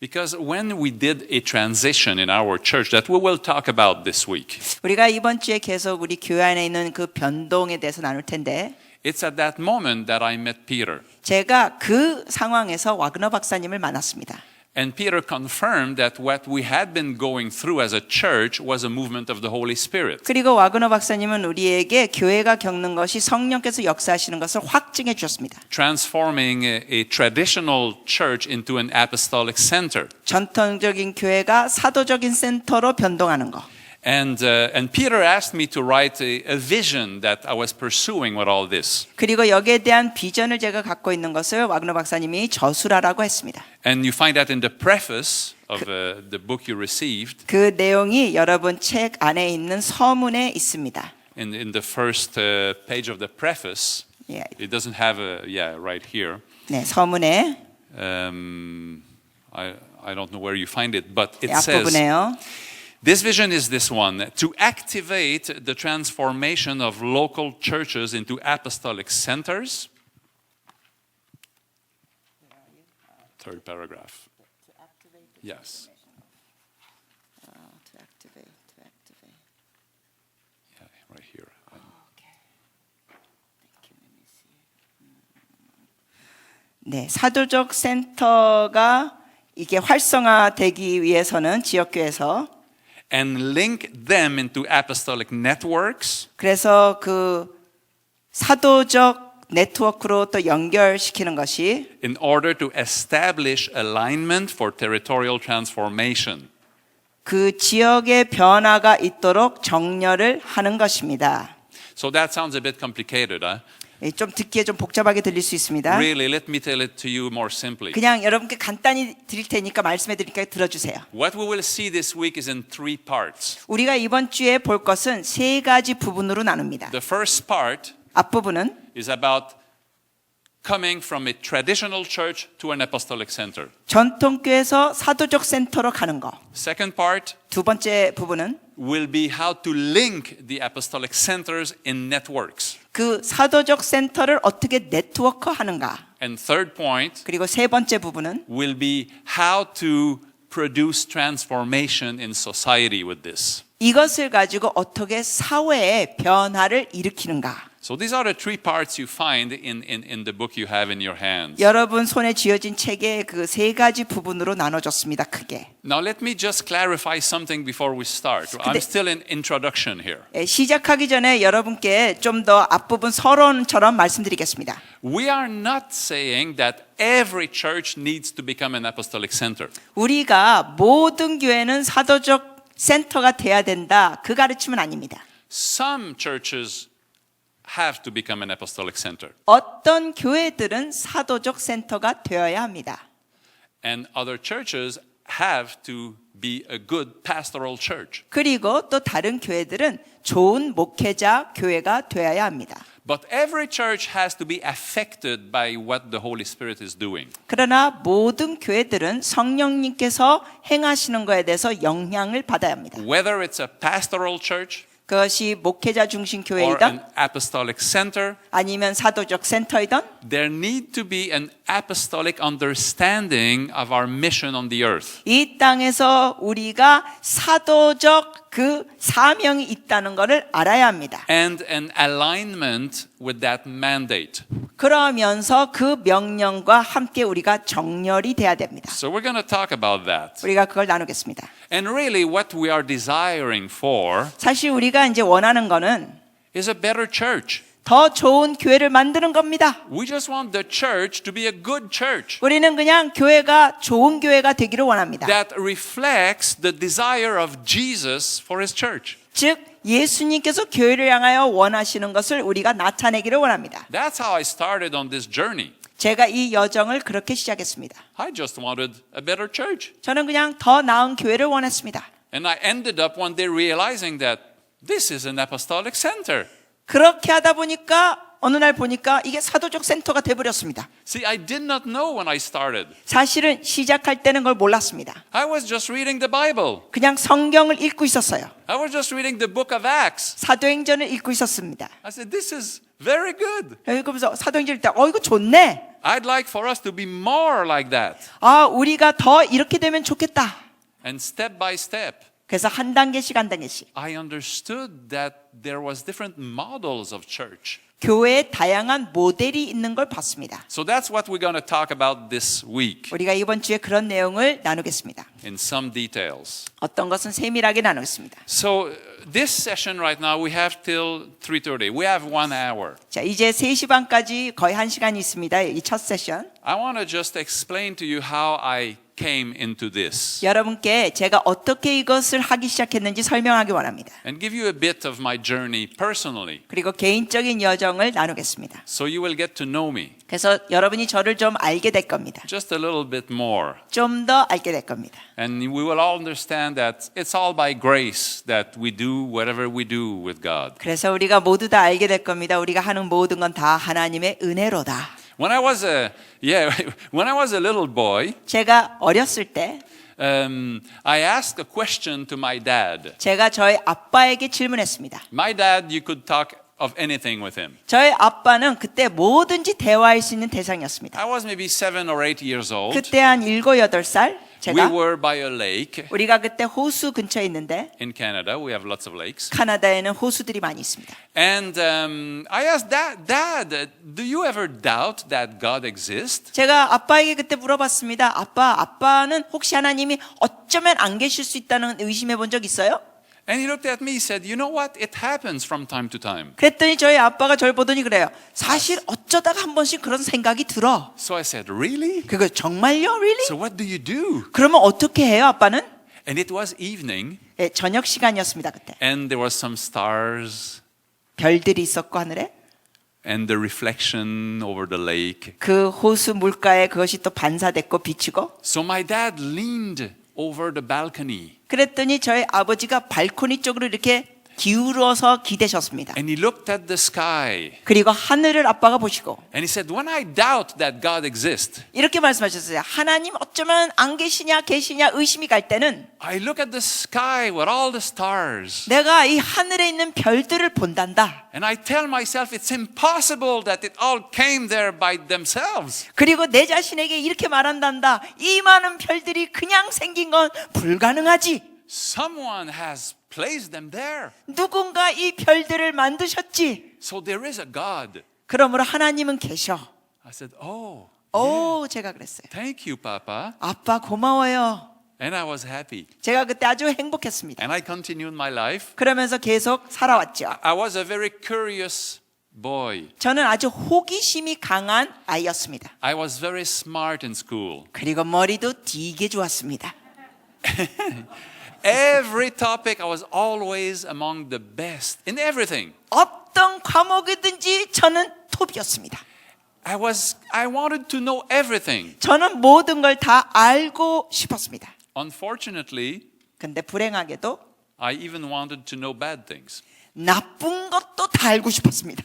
Because when we did a transition in our church that we will talk about this week, 우리가 이번 주에 계속 우리 교회 안에 있는 그 변동에 대해서 나눌 텐데 it's at that moment that I met Peter. 제가 그 상황에서 와그너 박사님을 만났습니다. And Peter confirmed that what we had been going through as a church was a movement of the Holy Spirit. 그리고 와그너 박사님은 우리에게 교회가 겪는 것이 성령께서 역사하시는 것을 확증해 주셨습니다. Transforming a traditional church into an apostolic center. 전통적인 교회가 사도적인 센터로 변동하는 것. And Peter asked me to write a vision that I was pursuing with all this. 그리고 여기에 대한 비전을 제가 갖고 있는 것을 와그너 박사님이 저술하라고 했습니다. And you find that in the preface of the book you received. 그 내용이 여러분 책 안에 있는 서문에 있습니다. In the first page of the preface, 예, it doesn't have right here. 네, 서문에 I don't know where you find it, but it says, 앞부분에요. this vision is this one, to activate the transformation of local churches into apostolic centers. Third paragraph. Yes. Yeah, right here. 네, 사도적 센터가 이게 활성화되기 위해서는 지역교회에서 And link them into apostolic networks. 그래서 그 사도적 네트워크로 또 연결시키는 것이 In order to establish alignment for territorial transformation. 그 지역의 변화가 있도록 정렬을 하는 것입니다. So that sounds a bit complicated, huh? 좀 듣기에 좀 복잡하게 들릴 수 있습니다. Really, let me tell it to you more simply. 그냥 여러분께 간단히 드릴 테니까 말씀해 드리니까 들어주세요. What we will see this week is in three parts. 우리가 이번 주에 볼 것은 세 가지 부분으로 나눕니다. The first part 앞부분은 is about coming from a traditional church to an apostolic center. 전통교회에서 사도적 센터로 가는 거. Second part 두 번째 부분은 will be how to link the apostolic centers in networks. 그 사도적 센터를 어떻게 네트워크하는가. And third point 그리고 세 번째 부분은 will be how to produce transformation in society with this. 이것을 가지고 어떻게 사회의 변화를 일으키는가. So these are the three parts you find in the book you have in your hands. 여러분 손에 쥐어진 책의 그 세 가지 부분으로 나눠졌습니다. 크게. Now let me just clarify something before we start. I'm still in introduction here. 시작하기 전에 여러분께 좀 더 앞부분 서론처럼 말씀드리겠습니다. We are not saying that every church needs to become an apostolic center. 우리가 모든 교회는 사도적 센터가 돼야 된다. 그 가르침은 아닙니다. Some churches have to become an apostolic center. 어떤 교회들은 사도적 센터가 되어야 합니다. And other churches have to be a good pastoral church. 그리고 또 다른 교회들은 좋은 목회자 교회가 되어야 합니다. But every church has to be affected by what the Holy Spirit is doing. 그러나 모든 교회들은 성령님께서 행하시는 것에 대해서 영향을 받아야 합니다. Whether it's a pastoral church 그것이 목회자 중심 or an 교회이든 apostolic center, 아니면 사도적 센터이든 there need to be an apostolic understanding of our mission on the earth. 이 땅에서 우리가 사도적 그 사명이 있다는 것을 알아야 합니다. And an alignment with that mandate. 그러면서 그 명령과 함께 우리가 정렬이 돼야 됩니다. So we're going to talk about that. 우리가 그걸 나누겠습니다. And really what we are desiring for 사실 우리가 이제 원하는 거는 is a better church. 더 좋은 교회를 만드는 겁니다. We just want the church to be a good church 우리는 그냥 교회가 좋은 교회가 되기를 원합니다. that reflects the desire of Jesus for his church. 즉 예수님께서 교회를 향하여 원하시는 것을 우리가 나타내기를 원합니다. That's how I started on this journey. 제가 이 여정을 그렇게 시작했습니다. I just wanted a better church. 저는 그냥 더 나은 교회를 원했습니다. And I ended up one day realizing that this is an apostolic center. 그렇게 하다 보니까 어느 날 보니까 이게 사도적 센터가 돼버렸습니다. See, I did not know when I started. 사실은 시작할 때는 걸 몰랐습니다. I was just reading the Bible. 그냥 성경을 읽고 있었어요. I was just reading the book of Acts. 사도행전을 읽고 있었습니다. I said, this is very good. 그러면서 사도행전 읽다 이거 좋네. I'd like for us to be more like that. 아, 우리가 더 이렇게 되면 좋겠다. And step by step, 그래서 한 단계씩 한 단계씩 I understood that there was different models of church. 교회에 다양한 모델이 있는 걸 봤습니다. So that's what we're going to talk about this week 우리가 이번 주에 그런 내용을 나누겠습니다. in some details. 어떤 것은 세밀하게 나누겠습니다. So this session right now we have till 3:30. We have 1 hour. 자, 이제 3시 반까지 거의 1시간이 있습니다. 이 첫 세션. I want to just explain to you how I came into this 여러분께 제가 어떻게 이것을 하기 시작했는지 설명하기 원합니다. and give you a bit of my journey personally 그리고 개인적인 여정을 나누겠습니다. so you will get to know me 그래서 여러분이 저를 좀 알게 될 겁니다. just a little bit more. 좀 더 알게 될 겁니다. And we will all understand that it's all by grace that we do whatever we do with God. 그래서 우리가 모두 다 알게 될 겁니다. 우리가 하는 모든 건 다 하나님의 은혜로다. When I was a little boy, 제가 어렸을 때 I asked a question to my dad. 제가 저희 아빠에게 질문했습니다. My dad, you could talk of anything with him. 저희 아빠는 그때 뭐든지 대화할 수 있는 대상이었습니다. I was maybe 7 or 8 years old. 그때 한 7, 8살 We 제가 were by a lake 우리가 그때 호수 근처에 있는데 in Canada. We have lots of lakes. 카나다에는 호수들이 많이 있습니다. And I asked Dad, do you ever doubt that God exists? 제가 아빠에게 그때 물어봤습니다. 아빠는 혹시 하나님이 어쩌면 안 계실 수 있다는 의심해 본 적 있어요? And he looked at me, he said, you know what? It happens from time to time. 그랬더니 저희 아빠가 저를 보더니 그래요. 사실 어쩌다가 한 번씩 그런 생각이 들어. So I said, really? 그거 정말요? Really? So what do you do? 그러면 어떻게 해요, 아빠는? And it was evening 네, 저녁 시간이었습니다, 그때. and there was some stars 별들이 있었고 하늘에 and the reflection over the lake. 그 호수 물가에 그것이 또 반사됐고 비치고 So my dad leaned over the balcony 그랬더니 저희 아버지가 발코니 쪽으로 이렇게 기울어서 기대셨습니다. and he looked at the sky 그리고 하늘을 아빠가 보시고 and he said, when I doubt that God exists, 이렇게 말씀하셨어요. 하나님 어쩌면 안 계시냐 계시냐 의심이 갈 때는 I look at the sky with all the stars 내가 이 하늘에 있는 별들을 본단다. and I tell myself it's impossible that it all came there by themselves. 그리고 내 자신에게 이렇게 말한단다. 이 많은 별들이 그냥 생긴 건 불가능하지. Someone has placed them there. 누군가 이 별들을 만드셨지. So there is a God. 그러므로 하나님은 계셔. I said, oh, 오, 제가 그랬어요. thank you, Papa. 아빠 고마워요. And I was happy. 제가 그때 아주 행복했습니다. And I continued my life. 그러면서 계속 살아왔죠. I was a very curious boy. 저는 아주 호기심이 강한 아이였습니다. I was very smart in school. 그리고 머리도 되게 좋았습니다. Every topic, I was always among the best in everything. 어떤 과목이든지 저는 톱이었습니다. I wanted to know everything. 저는 모든 걸 다 알고 싶었습니다. Unfortunately, 근데 불행하게도 I even wanted to know bad things. 나쁜 것도 다 알고 싶었습니다.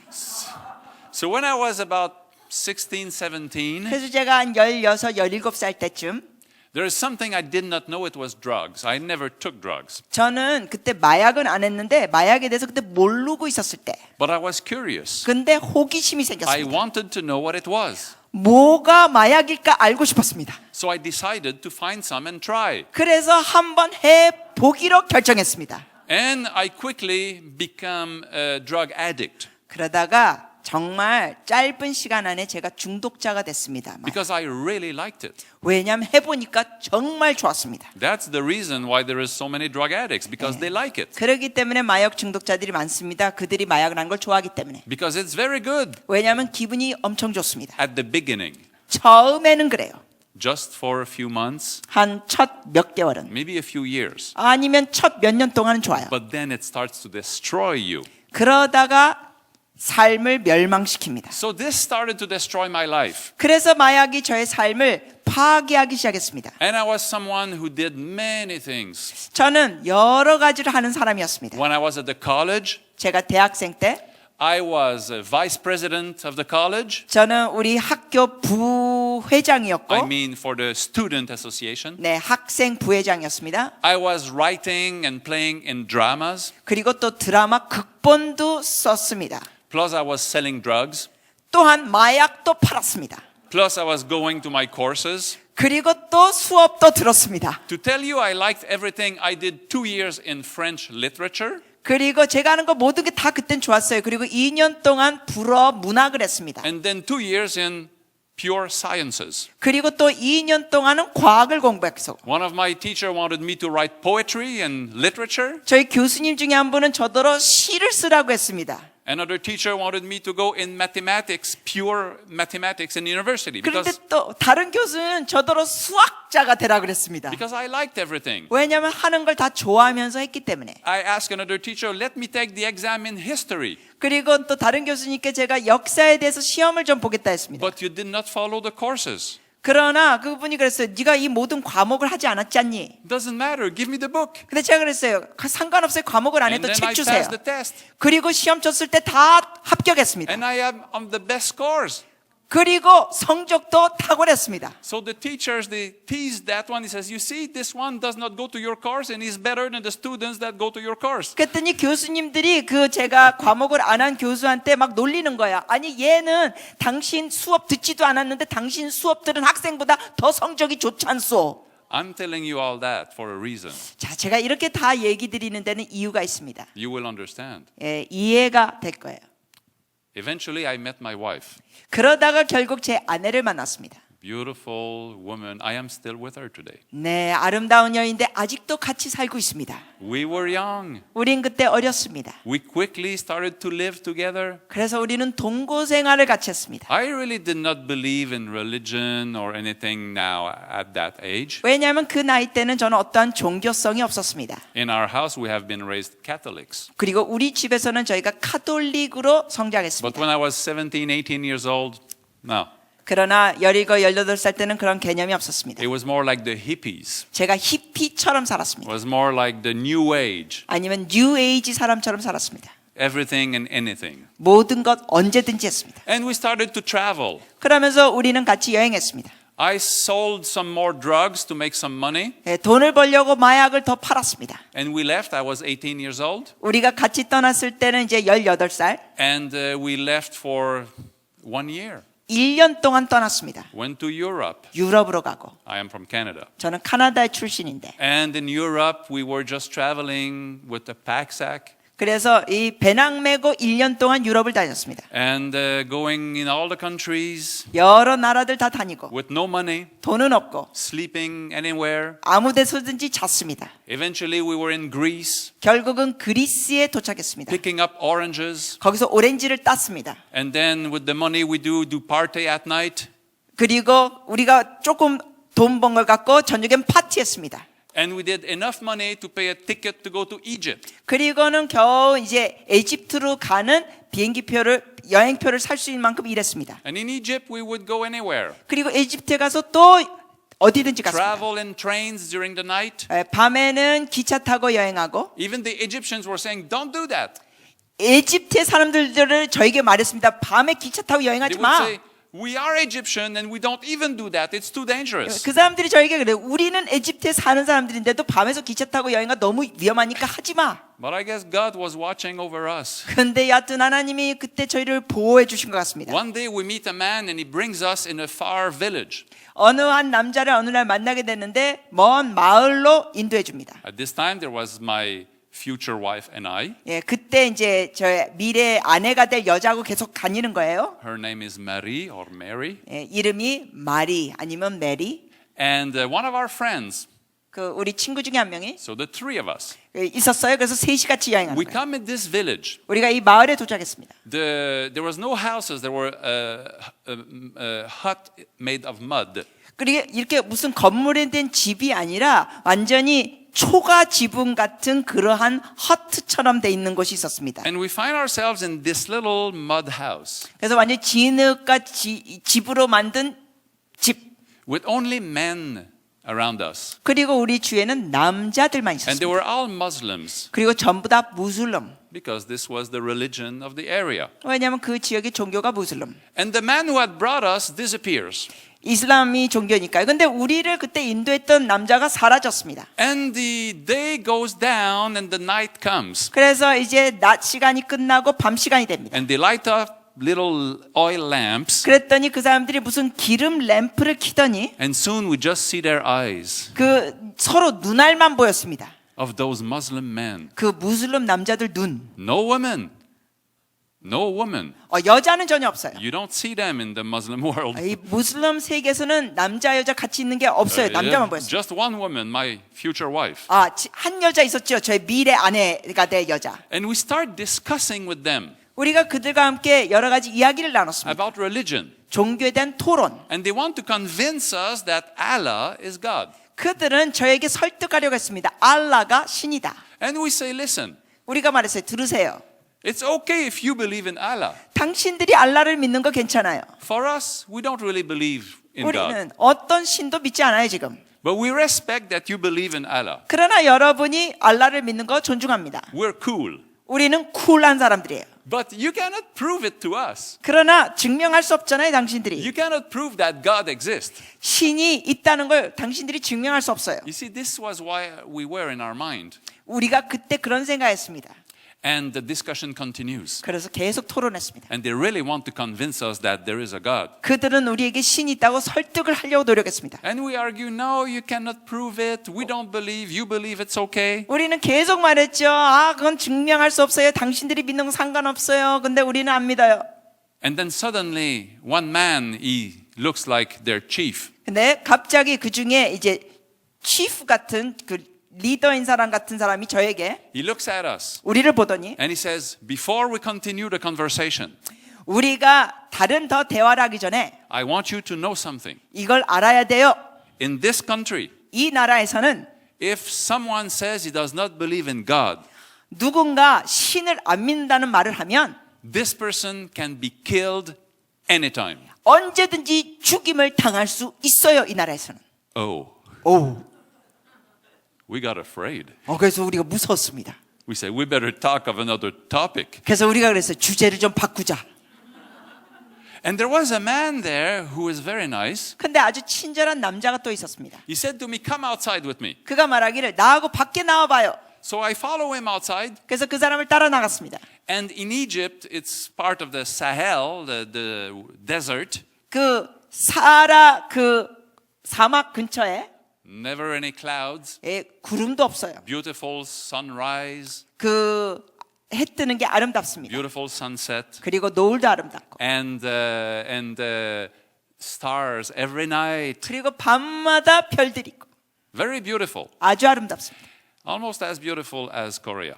So when I was about 16, 17, 그래서 제가 한 16, 17살 때쯤 there is something I did not know. It was drugs. I never took drugs. 저는 그때 마약은 안 했는데 마약에 대해서 그때 모르고 있었을 때 But I was curious. 근데 호기심이 I 생겼습니다. wanted to know what it was. 뭐가 마약일까 알고 싶었습니다. So I decided to find some and try. 그래서 한번 해보기로 결정했습니다. And I quickly became a drug addict 그러다가 정말 짧은 시간 안에 제가 중독자가 됐습니다. because I really liked it. 왜냐하면 해보니까 정말 좋았습니다. That's the reason why there is so many drug addicts, because they like it. 그렇기 때문에 마약 중독자들이 많습니다. 그들이 마약을 하는 걸 좋아하기 때문에. Because it's very good 왜냐하면 기분이 엄청 좋습니다. at the beginning. 처음에는 그래요. Just for a few months, 한 첫 몇 개월은 maybe a few years. 아니면 첫 몇 년 동안은 좋아요. But then it starts to destroy you. 그러다가 삶을 멸망시킵니다. So this started to destroy my life. 그래서 마약이 저의 삶을 파괴하기 시작했습니다. And I was someone who did many things. 저는 여러 가지를 하는 사람이었습니다. When I was at the college, 제가 대학생 때 I was a vice president of the college. 저는 우리 학교 부회장이었고 I mean for the student association. 네, 학생 부회장이었습니다. I was writing and playing in dramas. 그리고 또 드라마 극본도 썼습니다. Plus I was selling drugs. 또한 마약도 팔았습니다. Plus, I was going to my courses. 그리고 또 수업도 들었습니다. To tell you I liked everything, I did 2 years in French literature. 그리고 제가 하는 거 모든 게 다 그땐 좋았어요. 그리고 2년 동안 불어 문학을 했습니다. And then 2 years in pure sciences. 그리고 또 2년 동안은 과학을 공부했어. One of my teachers wanted me to write poetry and literature. 저희 교수님 중에 한 분은 저더러 시를 쓰라고 했습니다. Another teacher wanted me to go in mathematics, pure mathematics in university 그런데 because 또 다른 교수는 저더러 수학자가 되라 그랬습니다. I liked everything. 왜냐하면 하는 걸 다 좋아하면서 했기 때문에. I asked another teacher, let me take the exam in history. 그리고 또 다른 교수님께 제가 역사에 대해서 시험을 좀 보겠다 했습니다. But you did not follow the courses. 그러나 그분이 그랬어요. 네가 이 모든 과목을 하지 않았지 않니? Doesn't matter. Give me the book. 근데 제가 그랬어요. 상관없어요. 과목을 안 And 해도 then I 책 주세요. passed the test. 그리고 시험 쳤을 때 다 합격했습니다. And I am on the best scores. 그리고 성적도 탁월했습니다. So the teachers, they teased that one. He says, you see, this one does not go to your course and is better than the students that go to your course. 그랬더니 교수님들이 그 제가 과목을 안 한 교수한테 막 놀리는 거야. 아니 얘는 당신 수업 듣지도 않았는데 당신 수업 들은 학생보다 더 성적이 좋지 않소. I'm telling you all that for a reason. 자, 제가 이렇게 다 얘기 드리는 데는 이유가 있습니다. You will understand. 예, 이해가 될 거예요. Eventually, I met my wife. 그러다가 결국 제 아내를 만났습니다. Beautiful woman. I am still with her today. 네, 아름다운 여인인데 아직도 같이 살고 있습니다. We were young. 우린 그때 어렸습니다. We quickly started to live together. 그래서 우리는 동거 생활을 같이 했습니다. I really did not believe in religion or anything now at that age. 왜냐하면 그 나이 때는 저는 어떠한 종교성이 없었습니다. In our house, we have been raised Catholics. 그리고 우리 집에서는 저희가 카톨릭으로 But 성장했습니다. when I was 17, 18 years old, no. 그러나 17, 18살 때는 그런 개념이 없었습니다. It was more like the hippies. 제가 히피처럼 It 살았습니다. was more like the new age. 아니면 뉴에이지 사람처럼 살았습니다. Everything and anything. 모든 것 언제든지 했습니다. And we started to travel. 그러면서 우리는 같이 여행했습니다. I sold some more drugs to make some money. 예, 돈을 벌려고 마약을 더 팔았습니다. And we left. I was 18 years old. 우리가 같이 떠났을 때는 이제 18살. And we left for 1 year. 1년 동안 떠났습니다. Went to Europe. 유럽으로 가고. I am from Canada. 저는 카나다의 출신인데. And in Europe, we were just traveling with a pack-sack. 그래서 이 배낭 메고 1년 동안 유럽을 다녔습니다. And going in all the countries 여러 나라들 다 다니고 with no money, 돈은 없고 sleeping anywhere. 아무 데서든지 잤습니다. Eventually, we were in Greece, 결국은 그리스에 도착했습니다. picking up oranges. 거기서 오렌지를 땄습니다. And then with the money we do party at night. 그리고 우리가 조금 돈 번 걸 갖고 저녁엔 파티했습니다. And we did enough money to pay a ticket to go to Egypt. 그리고는 겨우 이제 에집트로 가는 비행기표를 여행표를 살 수 있는 만큼 일했습니다. And in Egypt, we would go anywhere. 그리고 에집트에 가서 또 어디든지 갔습니다. Travel in trains during the night. 밤에는 기차 타고 여행하고 Even the Egyptians were saying, don't do that. 에집트의 사람들을 저에게 말했습니다. 밤에 기차 타고 They 여행하지 would 마. say, we are Egyptian and we don't even do that. It's too dangerous. 그 사람들이 저에게 그래요. 우리는 에집트에 사는 사람들인데도 밤에서 기차 타고 여행가 너무 위험하니까 하지 마. But I guess God was watching over us. 근데 여하튼 하나님이 그때 저희를 보호해 주신 것 같습니다. One day we meet a man and he brings us in a far village. 어느 한 남자를 어느 날 만나게 됐는데 먼 마을로 인도해 줍니다. At this time, there was my future wife and I. 예, 그때 이제 저의 미래 아내가 될 여자하고 계속 다니는 거예요. Her name is Marie or Mary. 예, 이름이 마리 아니면 메리. And one of our friends, 그 우리 친구 중에 한 명이 so the three of us, 있었어요. 그래서 셋이 같이 여행하는 we 거예요. come in this village. 우리가 이 마을에 도착했습니다. There was no houses. There were a hut made of mud. 그리고 이렇게 무슨 건물에 된 집이 아니라 완전히 초가 지붕 같은 그러한 허트처럼 돼 있는 곳이 있었습니다. And we find ourselves in this little mud house 그래서 완전 진흙과 집으로 만든 집. with only men around us. 그리고 우리 주위에는 남자들만 And they 있었습니다. were all Muslims 그리고 전부 다 무슬림. because this was the religion of the area. 왜냐하면 그 지역의 종교가 무슬림. And the man who had brought us disappears. 이슬람이 종교니까요. 근데 우리를 그때 인도했던 남자가 사라졌습니다. And the day goes down and the night comes. 그래서 이제 낮 시간이 끝나고 밤 시간이 됩니다. And they light up little oil lamps, 그랬더니 그 사람들이 무슨 기름 램프를 켜더니 and soon we just see their eyes 그 서로 눈알만 보였습니다. of those Muslim men. 그 무슬림 남자들 눈. No women. No woman. 여자는 전혀 없어요. You don't see them in the Muslim world. 이 무슬림 세계에서는 남자 여자 같이 있는 게 없어요. 남자만 보였어요. Just one woman, my future wife. 한 여자 있었죠. 저의 미래 아내가 될 여자. And we start discussing with them 우리가 그들과 함께 여러 가지 이야기를 나눴습니다. about religion. 종교에 대한 토론. And they want to convince us that Allah is God. 그들은 저에게 설득하려고 했습니다. 알라가 신이다. And we say, listen, 우리가 말했어요. 들으세요. it's okay if you believe in Allah. 당신들이 알라를 믿는 거 괜찮아요. For us, we don't really believe in God. 우리는 어떤 신도 믿지 않아요, 지금. But we respect that you believe in Allah. 그러나 여러분이 알라를 믿는 거 존중합니다. We're cool. 우리는 쿨한 사람들이에요. But you cannot prove it to us. 그러나 증명할 수 없잖아요, 당신들이. You cannot prove that God exists. 신이 있다는 걸 당신들이 증명할 수 없어요. You see, this was why we were in our mind. 우리가 그때 그런 생각했습니다. And the discussion continues. 그래서 계속 토론했습니다. And they really want to convince us that there is a God. 그들은 우리에게 신이 있다고 설득을 하려고 노력했습니다. And we argue, no, you cannot prove it. We don't believe. You believe it's okay. 우리는 계속 말했죠. 그건 증명할 수 없어요. 당신들이 믿는 건 상관없어요. 근데 우리는 안 믿어요. And then suddenly, one man, he looks like their chief. 근데 갑자기 그 중에 이제 치프 같은 그 리더인 사람 같은 사람이 저에게 He looks at us 우리를 보더니 and he says, before we continue the conversation, 우리가 다른 더 대화를 하기 전에 I want you to know something. 이걸 알아야 돼요. In this country, 이 나라에서는 if someone says he does not believe in God, 누군가 신을 안 믿는다는 말을 하면 this person can be killed anytime. 언제든지 죽임을 당할 수 있어요. 이 나라에서는. Oh, we got afraid. 그래서 우리가 무서웠습니다. We said, we better talk of another topic. 그래서 우리가 그랬어요. 주제를 좀 바꾸자. And there was a man there who was very nice. 근데 아주 친절한 남자가 또 있었습니다. He said to me, come outside with me. 그가 말하기를 나하고 밖에 나와봐요. So I follow him outside. 그래서 그 사람을 따라 나갔습니다. And in Egypt, it's part of the Sahel, the desert. 그 사하라 그 사막 근처에 Never any clouds. 구름도 없어요. Beautiful sunrise. 그 해 뜨는 게 아름답습니다. Beautiful sunset. 그리고 노을도 아름답고. And stars every night. 그리고 밤마다 별들이 있고. Very beautiful. 아주 아름답습니다. Almost as beautiful as Korea.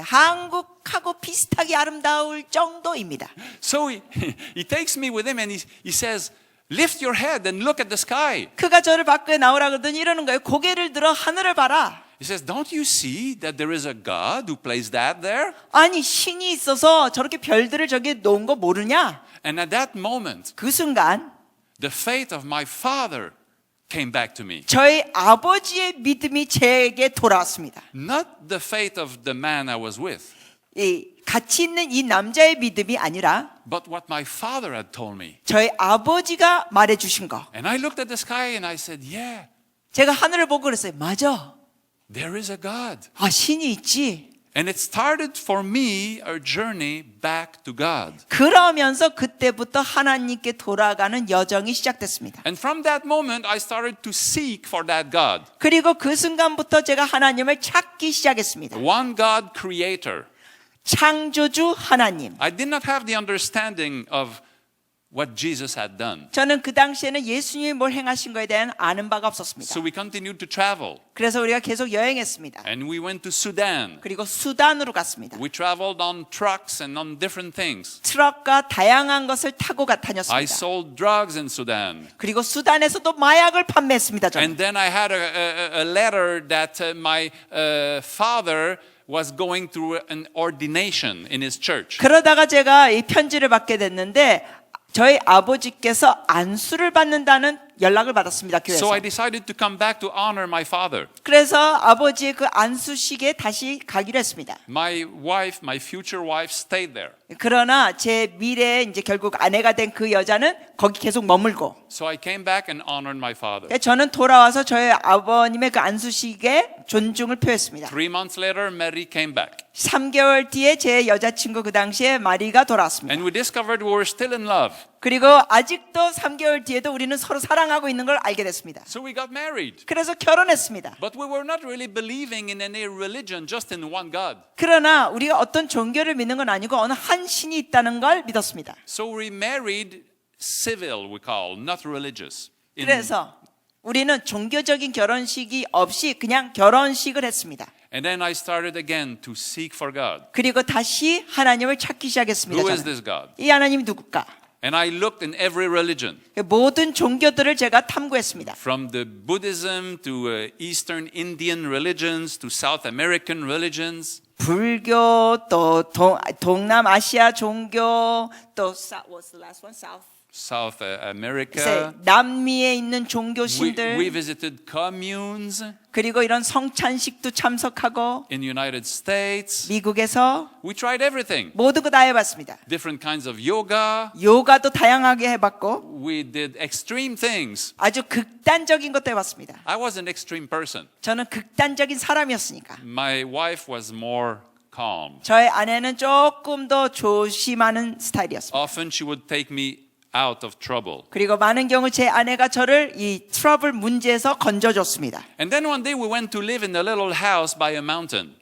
한국하고 비슷하게 아름다울 정도입니다. So he takes me with him and he says, lift your head and look at the sky. 그가 저를 밖에 나오라 그러더니 이러는 거예요. 고개를 들어 하늘을 봐라. He says, don't you see that there is a God who placed that there? 아니 신이 있어서 저렇게 별들을 저기 놓은 거 모르냐? And at that moment, 그 순간 the faith of my father came back to me. 저희 아버지의 믿음이 제게 돌아왔습니다. Not the faith of the man I was with, 같이 있는 이 남자의 믿음이 아니라 but what my father had told me. 저희 아버지가 말해주신 거. And I looked at the sky and I said, yeah, 제가 하늘을 보고 그랬어요. 맞아. there is a God. 신이 있지. And it started for me a journey back to God. 그러면서 그때부터 하나님께 돌아가는 여정이 시작됐습니다. And from that moment, I started to seek for that God. 그리고 그 순간부터 제가 하나님을 찾기 시작했습니다. One God creator. 창조주 하나님. I did not have the understanding of what Jesus had done. 저는 그 당시에는 예수님이 뭘 행하신 거에 대한 아는 바가 없었습니다. So we continued to travel. 그래서 우리가 계속 여행했습니다. And we went to Sudan. 그리고 수단으로 갔습니다. We traveled on trucks and on different things. 트럭과 다양한 것을 타고 I 다녔습니다. sold drugs in Sudan. 그리고 수단에서도 마약을 판매했습니다. 저는. And then I had a letter that my father was going through an ordination in his church. 그러다가 제가 이 편지를 받게 됐는데 저희 아버지께서 안수를 받는다는 연락을 받았습니다. So 교회에서. I decided to come back to honor my father. 그래서 아버지의 그 안수식에 다시 가기로 했습니다. My wife, my future wife, stayed there. 그러나 제 미래에 이제 결국 아내가 된 그 여자는 거기 계속 머물고, So I came back and honored my father. 저는 돌아와서 저희 아버님의 그 안수식에 존중을 표했습니다. 3 months later, Mary came back. 3개월 뒤에 제 여자친구 그 당시에 마리가 돌아왔습니다. And we discovered we were still in love. 그리고 아직도 3개월 뒤에도 우리는 서로 사랑하고 있는 걸 알게 됐습니다. So we got married. 그래서 결혼했습니다. But we were not really believing in any religion, just in one God. 그러나 우리가 어떤 종교를 믿는 건 아니고 어느 한 신이 있다는 걸 믿었습니다. So we married civil, we call, not religious. 그래서 우리는 종교적인 결혼식이 없이 그냥 결혼식을 했습니다. And then I started again to seek for God. 그리고 다시 하나님을 찾기 시작했습니다. Who is 저는. this God? 이 하나님이 누굴까? And I looked in every religion, 모든 종교들을 제가 탐구했습니다. from the Buddhism to Eastern Indian religions to South American religions. 불교 또 동남아시아 종교 또 what's the last one? South America. 남미에 있는 We 종교신들 visited communes 그리고 이런 성찬식도 참석하고 in the United States. 미국에서 We tried everything. 모든 거 다 해봤습니다. Different kinds of yoga. 요가도 다양하게 해봤고 We did extreme things. 아주 극단적인 것도 해봤습니다. I was an extreme person. 저는 극단적인 사람이었으니까. My wife was more calm. 저의 아내는 조금 더 조심하는 스타일이었습니다. Often she would take me out of trouble. 그리고 많은 경우 제 아내가 저를 이 트러블 문제에서 건져줬습니다. And then one day we went to live in a little house by a mountain.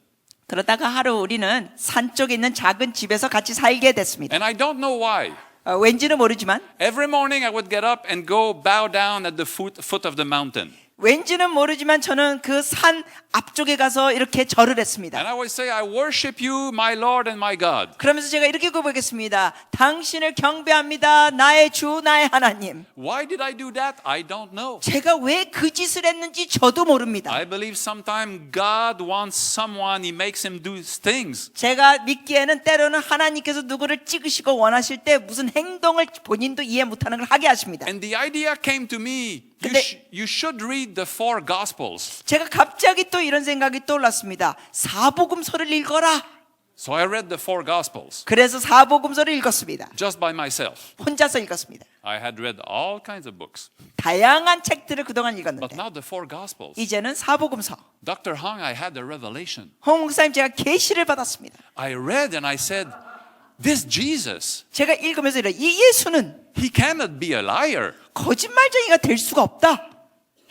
그러다가 하루 우리는 산 쪽에 있는 작은 집에서 같이 살게 됐습니다. And I don't know why. 왠지는 모르지만 Every morning I would get up and go bow down at the foot of the mountain. 왠지는 모르지만 저는 그 산 앞쪽에 가서 이렇게 절을 And 했습니다. I would say, I worship you, my Lord and my God. 그러면서 제가 이렇게 고백했습니다. 당신을 경배합니다. 나의 주, 나의 하나님. Why did I do that? I don't know. 제가 왜 그 짓을 했는지 저도 모릅니다. I believe sometimes God wants someone, He makes him do things. 제가 믿기에는 때로는 하나님께서 누구를 찍으시고 원하실 때 무슨 행동을 본인도 이해 못하는 걸 하게 하십니다. And the idea came to me, you should read the 4 Gospels. 제가 갑자기 또 이런 생각이 떠올랐습니다. 사복음서를 읽어라. So I read the 4 Gospels 그래서 사복음서를 읽었습니다. just by myself. 혼자서 읽었습니다. I had read all kinds of books. 다양한 책들을 그동안 But 읽었는데 now the 4 Gospels. 이제는 사복음서. Dr. Hong, I had a revelation. 홍 목사님 제가 계시를 받았습니다. I read and I said, this Jesus, 제가 읽으면서 이래 이 예수는 He cannot be a liar. 거짓말쟁이가 될 수가 없다.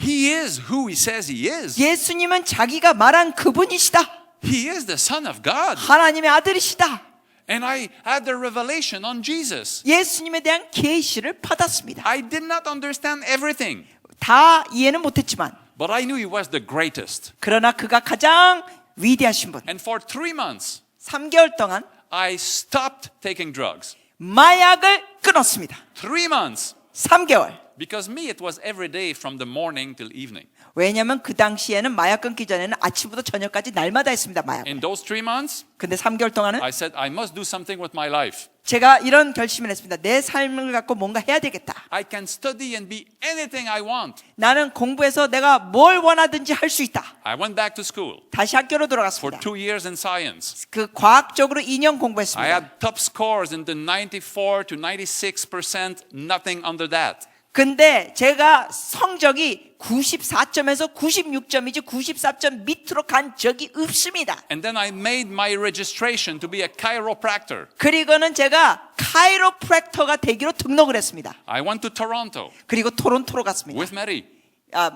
He is who He says He is. 예수님은 자기가 말한 그분이시다. He is the Son of God. 하나님의 아들이시다. And I had the revelation on Jesus. 예수님에 대한 계시를 받았습니다. I did not understand everything, 다 이해는 못했지만 but I knew He was the greatest. 그러나 그가 가장 위대하신 분. And for 3 months, 3개월 동안 I stopped taking drugs. 마약을 끊었습니다. 3 months. 3개월. Because me, it was every day from the morning till evening. 왜냐하면 그 당시에는 마약 끊기 전에는 아침부터 저녁까지 날마다 했습니다. 마약. In those 3 months, 근데 3개월 동안은 I said, I must do something with my life. 제가 이런 결심을 했습니다. 내 삶을 갖고 뭔가 해야 되겠다. I can study and be anything I want. 나는 공부해서 내가 뭘 원하든지 할 수 있다. I went back to school 다시 학교로 for 돌아갔습니다. 2 years in science. 그 과학적으로 2년 I 공부했습니다. had top scores in the 94 to 96%, nothing under that. 근데 제가 성적이 94점에서 96점이지 94점 밑으로 간 적이 없습니다. And then I made my registration to be a chiropractor. 그리고는 제가 카이로프랙터가 되기로 등록을 했습니다. I went to Toronto 그리고 토론토로 갔습니다. with Mary.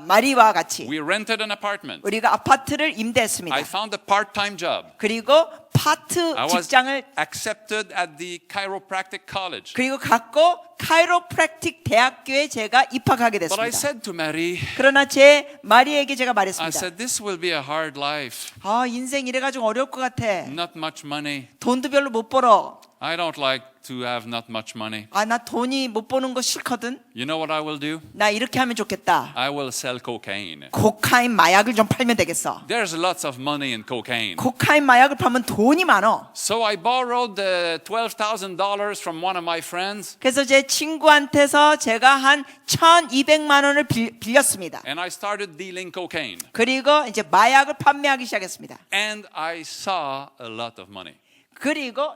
마리와 같이 We rented an apartment. 우리가 아파트를 임대했습니다. I found a part-time job. 그리고 파트 I was 직장을 accepted at the chiropractic college. 그리고 갖고 카이로프랙틱 대학교에 제가 입학하게 But I 됐습니다. said to Mary, 그러나 제 마리에게 제가 I 말했습니다. said, this will be a hard life. 인생 이래가지고 어려울 것 같아. Not much money. 돈도 별로 못 벌어. I don't like to have not much money. 아, 나 돈이 못 버는 거 싫거든. You know what I will do? 나 이렇게 하면 좋겠다. I will sell cocaine. 코카인 마약을 좀 팔면 되겠어. There's lots of money in cocaine. 코카인 마약을 팔면 돈이 많어. So I borrowed $12,000 from one of my friends, 그래서 제 친구한테서 제가 한 1,200만 원을 빌렸습니다. and I started dealing cocaine. 그리고 이제 마약을 판매하기 시작했습니다. And I saw a lot of money. 그리고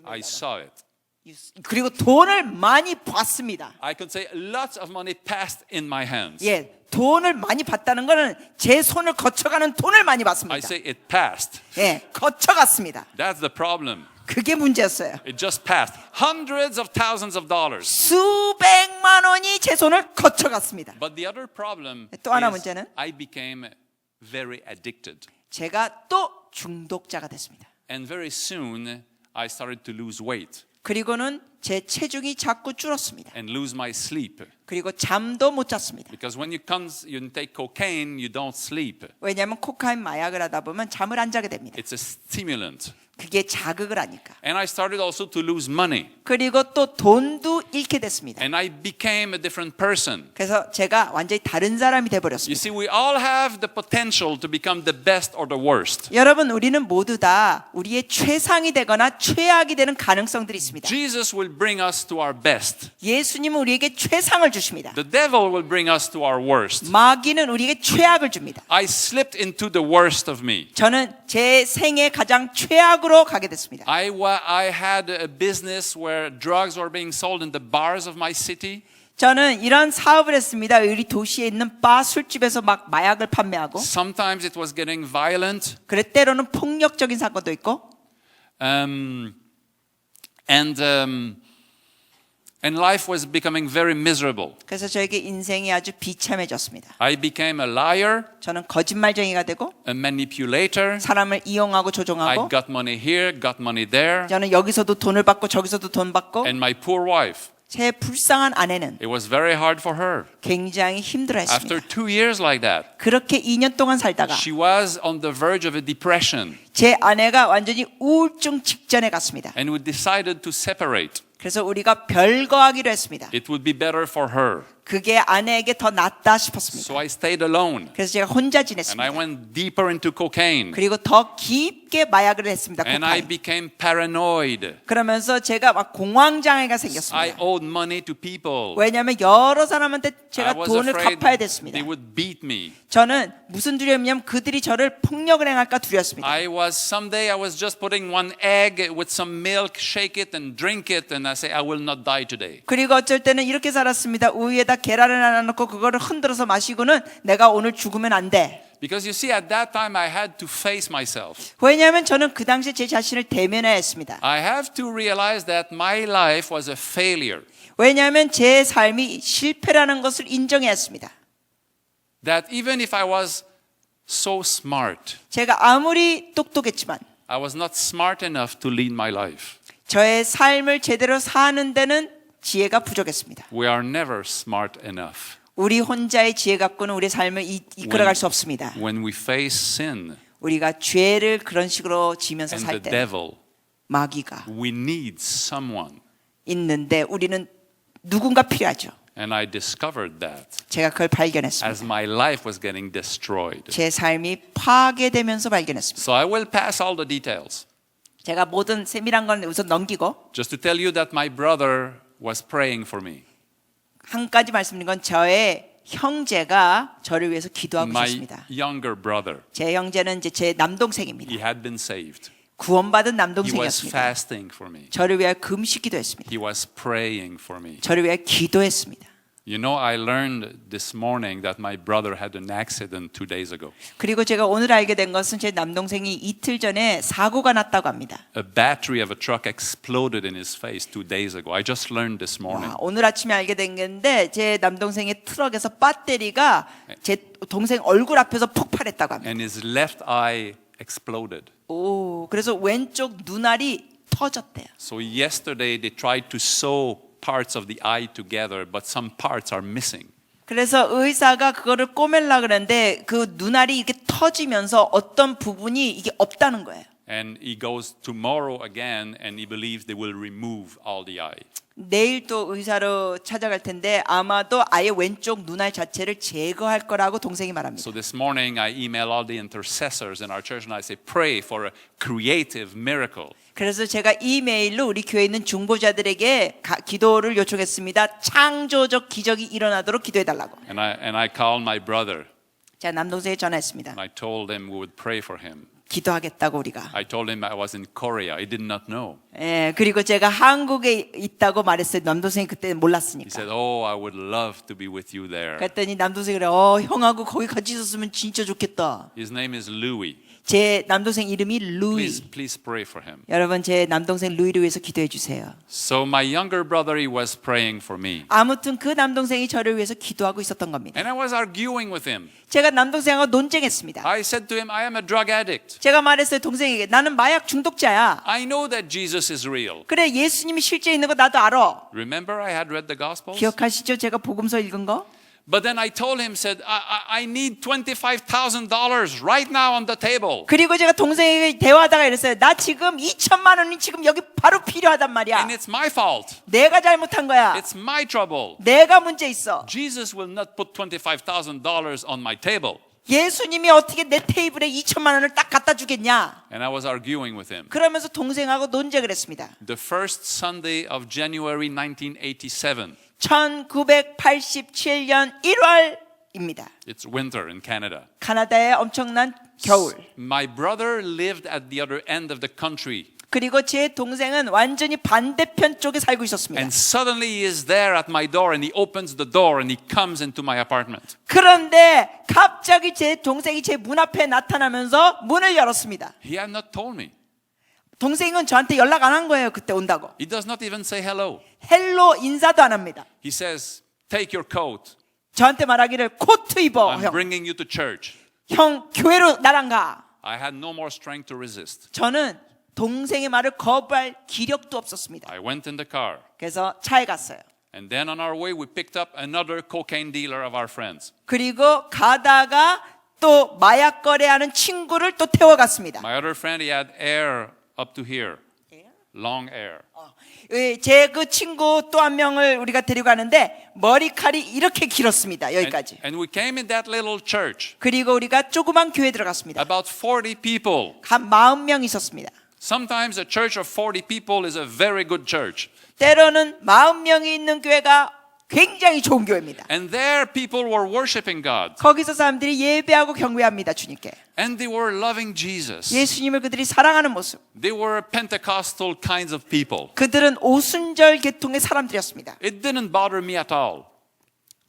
I saw it. 그리고 돈을 많이 봤습니다. I could say lots of money passed in my hands. 예, 돈을 많이 봤다는 거는 제 손을 거쳐가는 돈을 많이 I 봤습니다. say it passed. 예, 거쳐갔습니다. That's the problem. 그게 문제였어요. It just passed. Hundreds of thousands of dollars. 수백만 원이 제 손을 거쳐갔습니다. But the other problem 또 하나 is 문제는 I became very addicted. 제가 또 중독자가 됐습니다. And very soon I started to lose weight 그리고는 제 체중이 자꾸 줄었습니다. and lose my sleep. 그리고 잠도 못 잤습니다. Because when you take cocaine, you don't sleep. 왜냐하면 코카인 마약을 하다 보면 잠을 안 자게 됩니다. It's a stimulant. 그게 자극을 하니까. And I started also to lose money. 그리고 또 돈도 잃게 됐습니다. And I became a different person. 그래서 제가 완전히 다른 사람이 You 돼버렸습니다. see, we all have the potential to become the best or the worst. 여러분, 우리는 모두 다 우리의 최상이 되거나 최악이 되는 가능성들이 있습니다. Jesus will bring us to our best. 예수님은 우리에게 최상을 주십니다. The devil will bring us to our worst. 마귀는 우리에게 최악을 줍니다. I slipped into the worst of me. 저는 제 생애 가장 최악으로 가게 됐습니다. I had a business where drugs were being sold in the bars of my city. 저는 이런 사업을 했습니다. 우리 도시에 있는 바 술집에서 막 마약을 판매하고, Sometimes it was getting violent. 그래 때로는 폭력적인 사건도 있고, And life was becoming very miserable. 그래서 저에게 인생이 아주 비참해졌습니다. I became a liar, 저는 거짓말쟁이가 되고, a manipulator. 사람을 이용하고 I 조종하고, got money here, got money there. 저는 여기서도 돈을 받고 저기서도 돈 받고, And my poor wife, 제 불쌍한 아내는 it was very hard for her. 굉장히 After 힘들어했습니다. 2 years like that, 그렇게 2년 동안 살다가 she was on the verge of a depression. 제 아내가 완전히 우울증 직전에 갔습니다. And we decided to separate. 그래서 우리가 별거하기로 했습니다. It would be better for her. 그게 아내에게 더 낫다 싶었습니다. So I stayed alone. 그래서 제가 혼자 And I 지냈습니다. went deeper into cocaine. 그리고 더 깊게 마약을 했습니다. And I 코카인. became paranoid. 그러면서 제가 막 공황장애가 I 생겼습니다. owed money to people. 왜냐하면 여러 사람한테 I 제가 was 돈을 afraid 갚아야 됐습니다. they would beat me. 저는 무슨 두려움이냐면 그들이 저를 폭력을 행할까 두려웠습니다. Someday I was just putting one egg with some milk, shake it and drink it, and I say, I will not die today. 그리고 어쩔 때는 이렇게 살았습니다. 우유에다 계란을 하나 넣고 그거를 흔들어서 마시고는 내가 오늘 죽으면 안 돼. Because you see, at that time I had to face myself. 왜냐하면 저는 그 당시에 제 자신을 대면해야 했습니다. I have to realize that my life was a failure. 왜냐하면 제 삶이 실패라는 것을 인정해야 했습니다. That even if I was so smart, 제가 아무리 똑똑했지만 I was not smart enough to lead my life. 저의 삶을 제대로 사는 데는 지혜가 부족했습니다. We are never smart enough. 우리 혼자의 지혜 갖고는 우리 삶을 이끌어갈 수 없습니다. When we face sin 우리가 죄를 그런 식으로 지면서 and 살 the 때 devil, 마귀가 we need someone. 있는데 우리는 누군가 필요하죠. And I discovered that 제가 그걸 발견했습니다. as my life was getting destroyed. 제 삶이 파괴되면서 발견했습니다. So I will pass all the details. 제가 모든 세밀한 건 우선 넘기고 Just to tell you that my brother was praying for me. 한 가지 말씀드린 건 저의 형제가 저를 위해서 기도하고 My 있었습니다. younger brother, 제 형제는 이제 제 남동생입니다. he had been saved. 구원받은 He was 남동생이었습니다. fasting for me. 저를 위하여 금식 기도했습니다. He was praying for me. 저를 위하여 기도했습니다. You know, I learned this morning that my brother had an accident 2 days ago. 그리고 제가 오늘 알게 된 것은 제 남동생이 이틀 전에 사고가 났다고 합니다. A battery of a truck exploded in his face 2 days ago. I just learned this morning. 와, 오늘 아침에 알게 된 건데 제 남동생의 트럭에서 배터리가 제 동생 얼굴 앞에서 폭발했다고 합니다. And his left eye exploded. 오, 그래서 왼쪽 눈알이 터졌대요. So yesterday they tried to sew parts of the eye together, but some parts are missing. 그래서 의사가 그거를 꼬매려 그랬는데 그 눈알이 이렇게 터지면서 어떤 부분이 이게 없다는 거예요. And he goes tomorrow again, and he believes they will remove all the eye. 내일 또 의사로 찾아갈 텐데 아마도 아예 왼쪽 눈알 자체를 제거할 거라고 동생이 말합니다. So this morning I email all the intercessors in our church and I say, pray for a creative miracle. 그래서 제가 이메일로 우리 교회에 있는 중보자들에게 기도를 요청했습니다. 창조적 기적이 일어나도록 기도해달라고. And I called my brother. 제가 남동생에 전화했습니다. And I told him we would pray for him. 기도하겠다고 우리가. I told him I was in Korea. He did not know. 예, 그리고 제가 한국에 있다고 말했어요. 남동생이 그때 몰랐으니까. He said, "Oh, I would love to be with you there." 그랬더니 남동생이 그래, 형하고 거기 같이 있었으면 진짜 좋겠다. His name is Louis. 제 남동생 이름이 루이. Please pray for him. 여러분 제 남동생 루이를 위해서 기도해 주세요. So my younger brother, he was praying for me. 아무튼 그 남동생이 저를 위해서 기도하고 있었던 겁니다. And I was arguing with him. 제가 남동생하고 논쟁했습니다. I said to him, I am a drug addict. 제가 말했어요, 동생에게. 나는 마약 중독자야. I know that Jesus is real. 그래, 예수님이 실제 있는 거 나도 알아. Remember I had read the Gospels? 기억하시죠? 제가 복음서 읽은 거? But then I told him, said, I need $25,000 right now on the table. 그리고 제가 동생에게 대화하다가 이랬어요. 나 지금 2천만 원이 지금 여기 바로 필요하단 말이야. And it's my fault. 내가 잘못한 거야. It's my trouble. 내가 문제 있어. Jesus will not put $25,000 on my table. 예수님이 어떻게 내 테이블에 2천만 원을 딱 갖다 주겠냐? And I was arguing with him. 그러면서 동생하고 논쟁을 했습니다. The first Sunday of January 1987. 1987년 1월입니다. It's winter in Canada. 카나다의 엄청난 겨울. My brother lived at the other end of the country. 그리고 제 동생은 완전히 반대편 쪽에 살고 있었습니다. And suddenly he is there at my door and he opens the door and he comes into my apartment. 그런데 갑자기 제 동생이 제 문 앞에 나타나면서 문을 열었습니다. He had not told me. 동생은 저한테 연락 안 한 거예요. 그때 온다고. He does not even say hello. 헬로 인사도 안 합니다. He says, take your coat. 저한테 말하기를 코트 입어. I'm bringing you to church. 형 교회로 나랑 가. I had no more strength to resist. 저는 동생의 말을 거부할 기력도 없었습니다. I went in the car. 그래서 차에 갔어요. And then on our way we picked up another cocaine dealer of our friends. 그리고 가다가 또 마약 거래하는 친구를 또 태워갔습니다. My other friend, he had hair up to here. Long hair. 제 그 친구 또 한 명을 우리가 데리고 가는데 머리칼이 이렇게 길었습니다. 여기까지. And we came in that little church. 그리고 우리가 조그만 교회 들어갔습니다. About 40 people. 한 40명 있었습니다. Sometimes a church of 40 people is a very good church. 때로는 40명이 있는 교회가 굉장히 좋은 교회입니다. And there people were worshiping God. 거기서 사람들이 예배하고 경배합니다, 주님께. And they were loving Jesus. 예수님을 그들이 사랑하는 모습. They were Pentecostal kinds of people. 그들은 오순절 계통의 사람들이었습니다. It didn't bother me at all.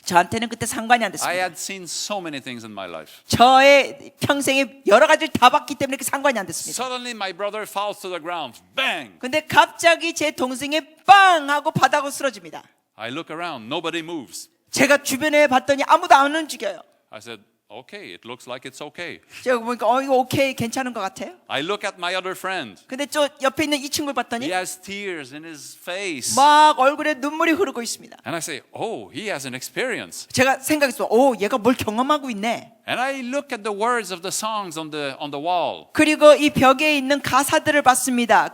저한테는 그때 상관이 안 I 됐습니다. had seen so many things in my life. 저의 평생에 여러 가지를 다 봤기 때문에 그 상관이 안 됐습니다. Suddenly my brother falls to the ground. Bang! 근데 갑자기 제 동생이 빵 하고 바닥으로 쓰러집니다. I look around. Nobody moves. 제가 주변에 봤더니 아무도 안 움직여요. I said, okay, it looks like it's okay. 제가 보니까 이거 오케이 괜찮은 것 같아요. I look at my other friend. 근데 저 옆에 있는 이 친구를 봤더니 He has tears in his face. 막 얼굴에 눈물이 흐르고 있습니다. And I say, oh, he has an experience. 제가 생각했어. 오, 얘가 뭘 경험하고 있네. And I look at the words of the songs on the wall. 그리고 이 벽에 있는 가사들을 봤습니다.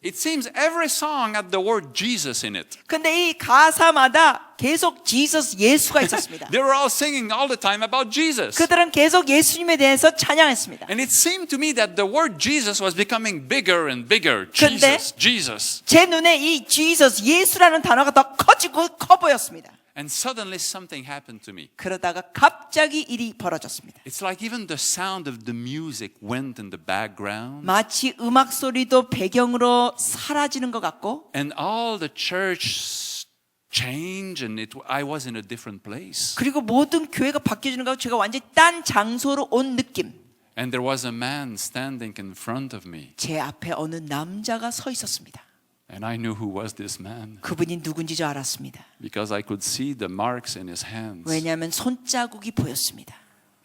It seems every song had the word Jesus in it. 근데 이 가사마다 계속 Jesus 예수가 있었습니다. They were all singing all the time about Jesus. 그들은 계속 예수님에 대해서 찬양했습니다. And it seemed to me that the word Jesus was becoming bigger and bigger. 근데 Jesus, Jesus. 제 눈에 이 Jesus 예수라는 단어가 더 커지고 커 보였습니다. And suddenly something happened to me. 그러다가 갑자기 일이 벌어졌습니다. It's like even the sound of the music went in the background. 마치 음악 소리도 배경으로 사라지는 것 같고 And all the church changed and I was in a different place. 그리고 모든 교회가 바뀌어지는 것 같고 제가 완전히 딴 장소로 온 느낌. And there was a man standing in front of me. 제 앞에 어느 남자가 서 있었습니다. And I knew who was this man. 그분이 누군지 저 알았습니다. Because I could see the marks in his hands. 왜냐하면 손자국이 보였습니다.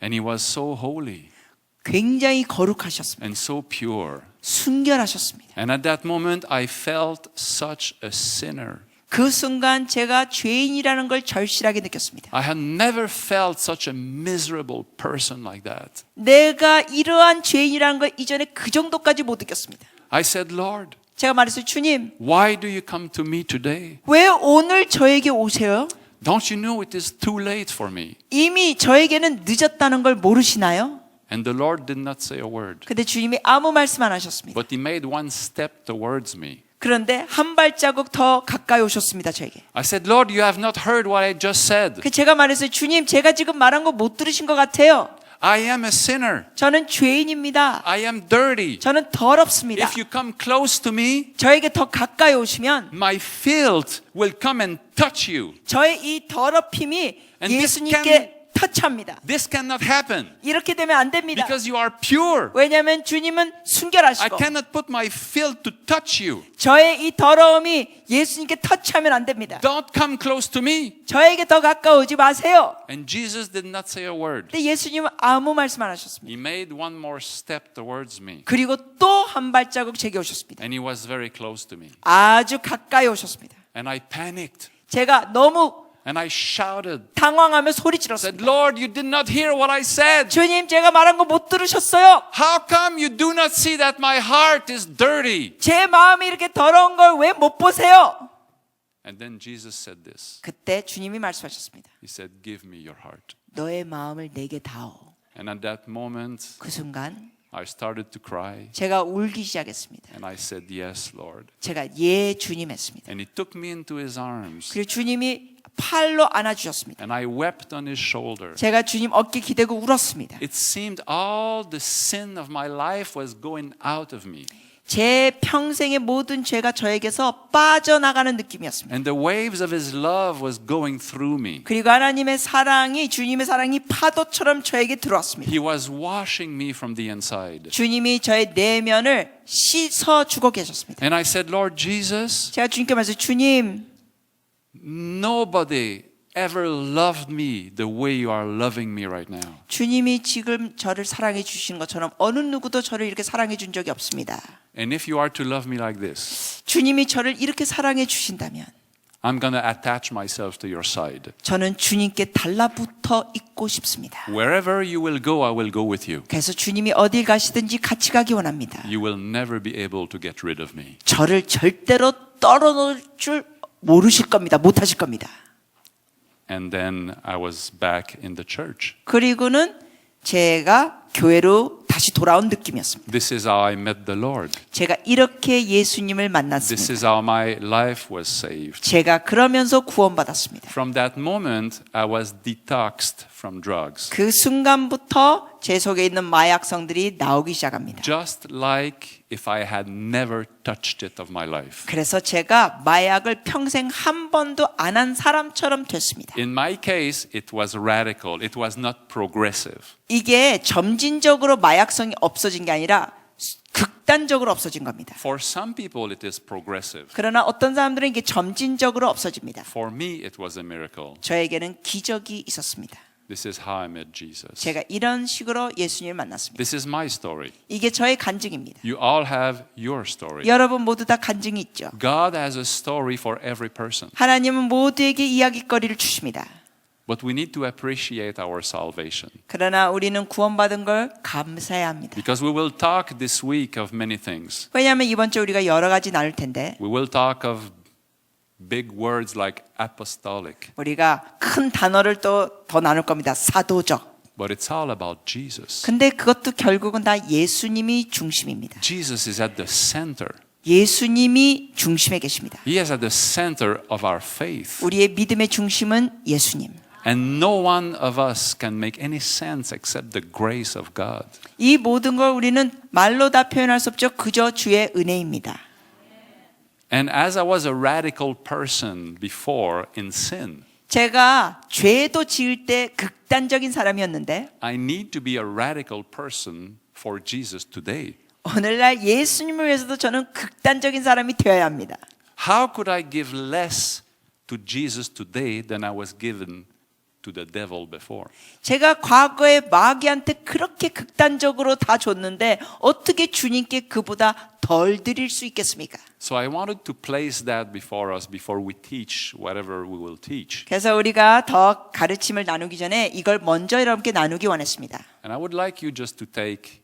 And he was so holy 굉장히 거룩하셨습니다. and so pure. 순결하셨습니다. And at that moment I felt such a sinner. 그 순간 제가 죄인이라는 걸 절실하게 느꼈습니다. I had never felt such a miserable person like that. 내가 이러한 죄인이라는 걸 이전에 그 정도까지 못 느꼈습니다. I said, Lord, 제가 말했어요. 주님, why do you come to me today? 왜 오늘 저에게 오세요? Don't you know it is too late for me? 이미 저에게는 늦었다는 걸 모르시나요? And the Lord did not say a word. 근데 주님이 아무 말씀 안 하셨습니다. But he made one step towards me. 그런데 한 발자국 더 가까이 오셨습니다. 저에게. I said, Lord, you have not heard what I just said. 그 제가 말했어요. 주님, 제가 지금 말한 거 못 들으신 것 같아요. I am a sinner. 저는 죄인입니다. I am dirty. 저는 더럽습니다. If you come close to me, 저에게 더 가까이 오시면 my filth will come and touch you. 저의 이 더럽힘이 And this 예수님께 터치합니다. This cannot happen 이렇게 되면 안 됩니다. because you are pure. 왜냐하면 주님은 I 순결하시고 cannot put my filth to touch you. 저의 이 더러움이 예수님께 터치하면 안 됩니다. Don't come close to me. 저에게 더 가까우지 마세요. And Jesus did not say a word. 근데 예수님은 아무 말씀 안 하셨습니다. He made one more step towards me. 그리고 또 한 발자국 제게 오셨습니다. And he was very close to me. 아주 가까이 오셨습니다. And I panicked. 제가 너무 And I shouted, 당황하며 소리 said, 질렀습니다. Lord, you did not hear what I said. 주님, 제가 말한 거 못 들으셨어요? How come you do not see that my heart is dirty? 제 마음이 이렇게 더러운 걸 왜 못 보세요? And then Jesus said this. 그때 주님이 말씀하셨습니다. He said, give me your heart. 너의 마음을 내게 다오. And at that moment, 그 순간 I started to cry. 제가 울기 시작했습니다. And I said, yes, Lord. 제가 예 주님 했습니다. And he took me into his arms. 그리고 주님이 팔로 안아주셨습니다. And I wept on his shoulder. 제가 주님 어깨 기대고 울었습니다. It seemed all the sin of my life was going out of me. 제 평생의 모든 죄가 저에게서 빠져나가는 느낌이었습니다. And the waves of his love was going through me. 그리고 하나님의 사랑이 주님의 사랑이 파도처럼 저에게 들어왔습니다. He was washing me from the inside. 주님이 저의 내면을 씻어 주고 계셨습니다. And I said, Lord Jesus, 제가 주님께 말했어요. 주님, nobody ever loved me the way you are loving me right now. 주님이 지금 저를 사랑해 주신 것처럼 어느 누구도 저를 이렇게 사랑해 준 적이 없습니다. And if you are to love me like this, 주님이 저를 이렇게 사랑해 주신다면 I'm going to attach myself to your side. 저는 주님께 달라붙어 있고 싶습니다. Wherever you will go, I will go with you. 그래서 주님이 어딜 가시든지 같이 가기 원합니다. You will never be able to get rid of me. 저를 절대로 떨어놓을 줄 모르실 겁니다. 못하실 겁니다. And then I was back in the church. 그리고는 제가 교회로 다시 돌아온 느낌이었습니다. This is how I met the Lord. 제가 이렇게 예수님을 This 만났습니다. is how my life was saved. 제가 그러면서 구원받았습니다. From that moment, I was detoxed from drugs. 그 순간부터 제 속에 있는 마약성들이 나오기 시작합니다. Just like if I had never touched it of my life. 그래서 제가 마약을 평생 한 번도 안 한 사람처럼 됐습니다. In my case, it was radical. It was not progressive. 이게 점진적으로 마약성이 없어진 게 아니라 극단적으로 없어진 겁니다. For some people, it is progressive. 그러나 어떤 사람들은 이게 점진적으로 없어집니다. For me, it was a miracle. 저에게는 기적이 있었습니다. This is how I met Jesus. 제가 이런 식으로 예수님을 만났습니다. This is my story. 이게 저의 간증입니다. You all have your story. 여러분 모두 다 간증이 있죠. God has a story for every person. 하나님은 모두에게 이야기거리를 주십니다. But we need to appreciate our salvation. 그러나 우리는 구원받은 걸 감사해야 합니다. Because we will talk this week of many things. 왜냐하면 이번 주 우리가 여러 가지 나눌 텐데 We will talk of big words like apostolic. 우리가 큰 단어를 또 더 나눌 겁니다. 사도적. But it's all about Jesus. 근데 그것도 결국은 다 예수님이 중심입니다. Jesus is at the center. 예수님이 중심에 계십니다. He is at the center of our faith. 우리의 믿음의 중심은 예수님. And no one of us can make any sense except the grace of God. 이 모든 걸 우리는 말로 다 표현할 수 없죠. 그저 주의 은혜입니다. And as I was a radical person before in sin, 제가 죄도 지을 때 극단적인 사람이었는데 I need to be a radical person for Jesus today. 오늘날 예수님을 위해서도 저는 극단적인 사람이 되어야 합니다. How could I give less to Jesus today than I was given to the devil before. 제가 과거에 마귀한테 그렇게 극단적으로 다 줬는데 어떻게 주님께 그보다 덜 드릴 수 있겠습니까? So I wanted to place that before us before we teach whatever we will teach. 그래서 우리가 더 가르침을 나누기 전에 이걸 먼저 여러분께 나누기 원했습니다. And I would like you just to take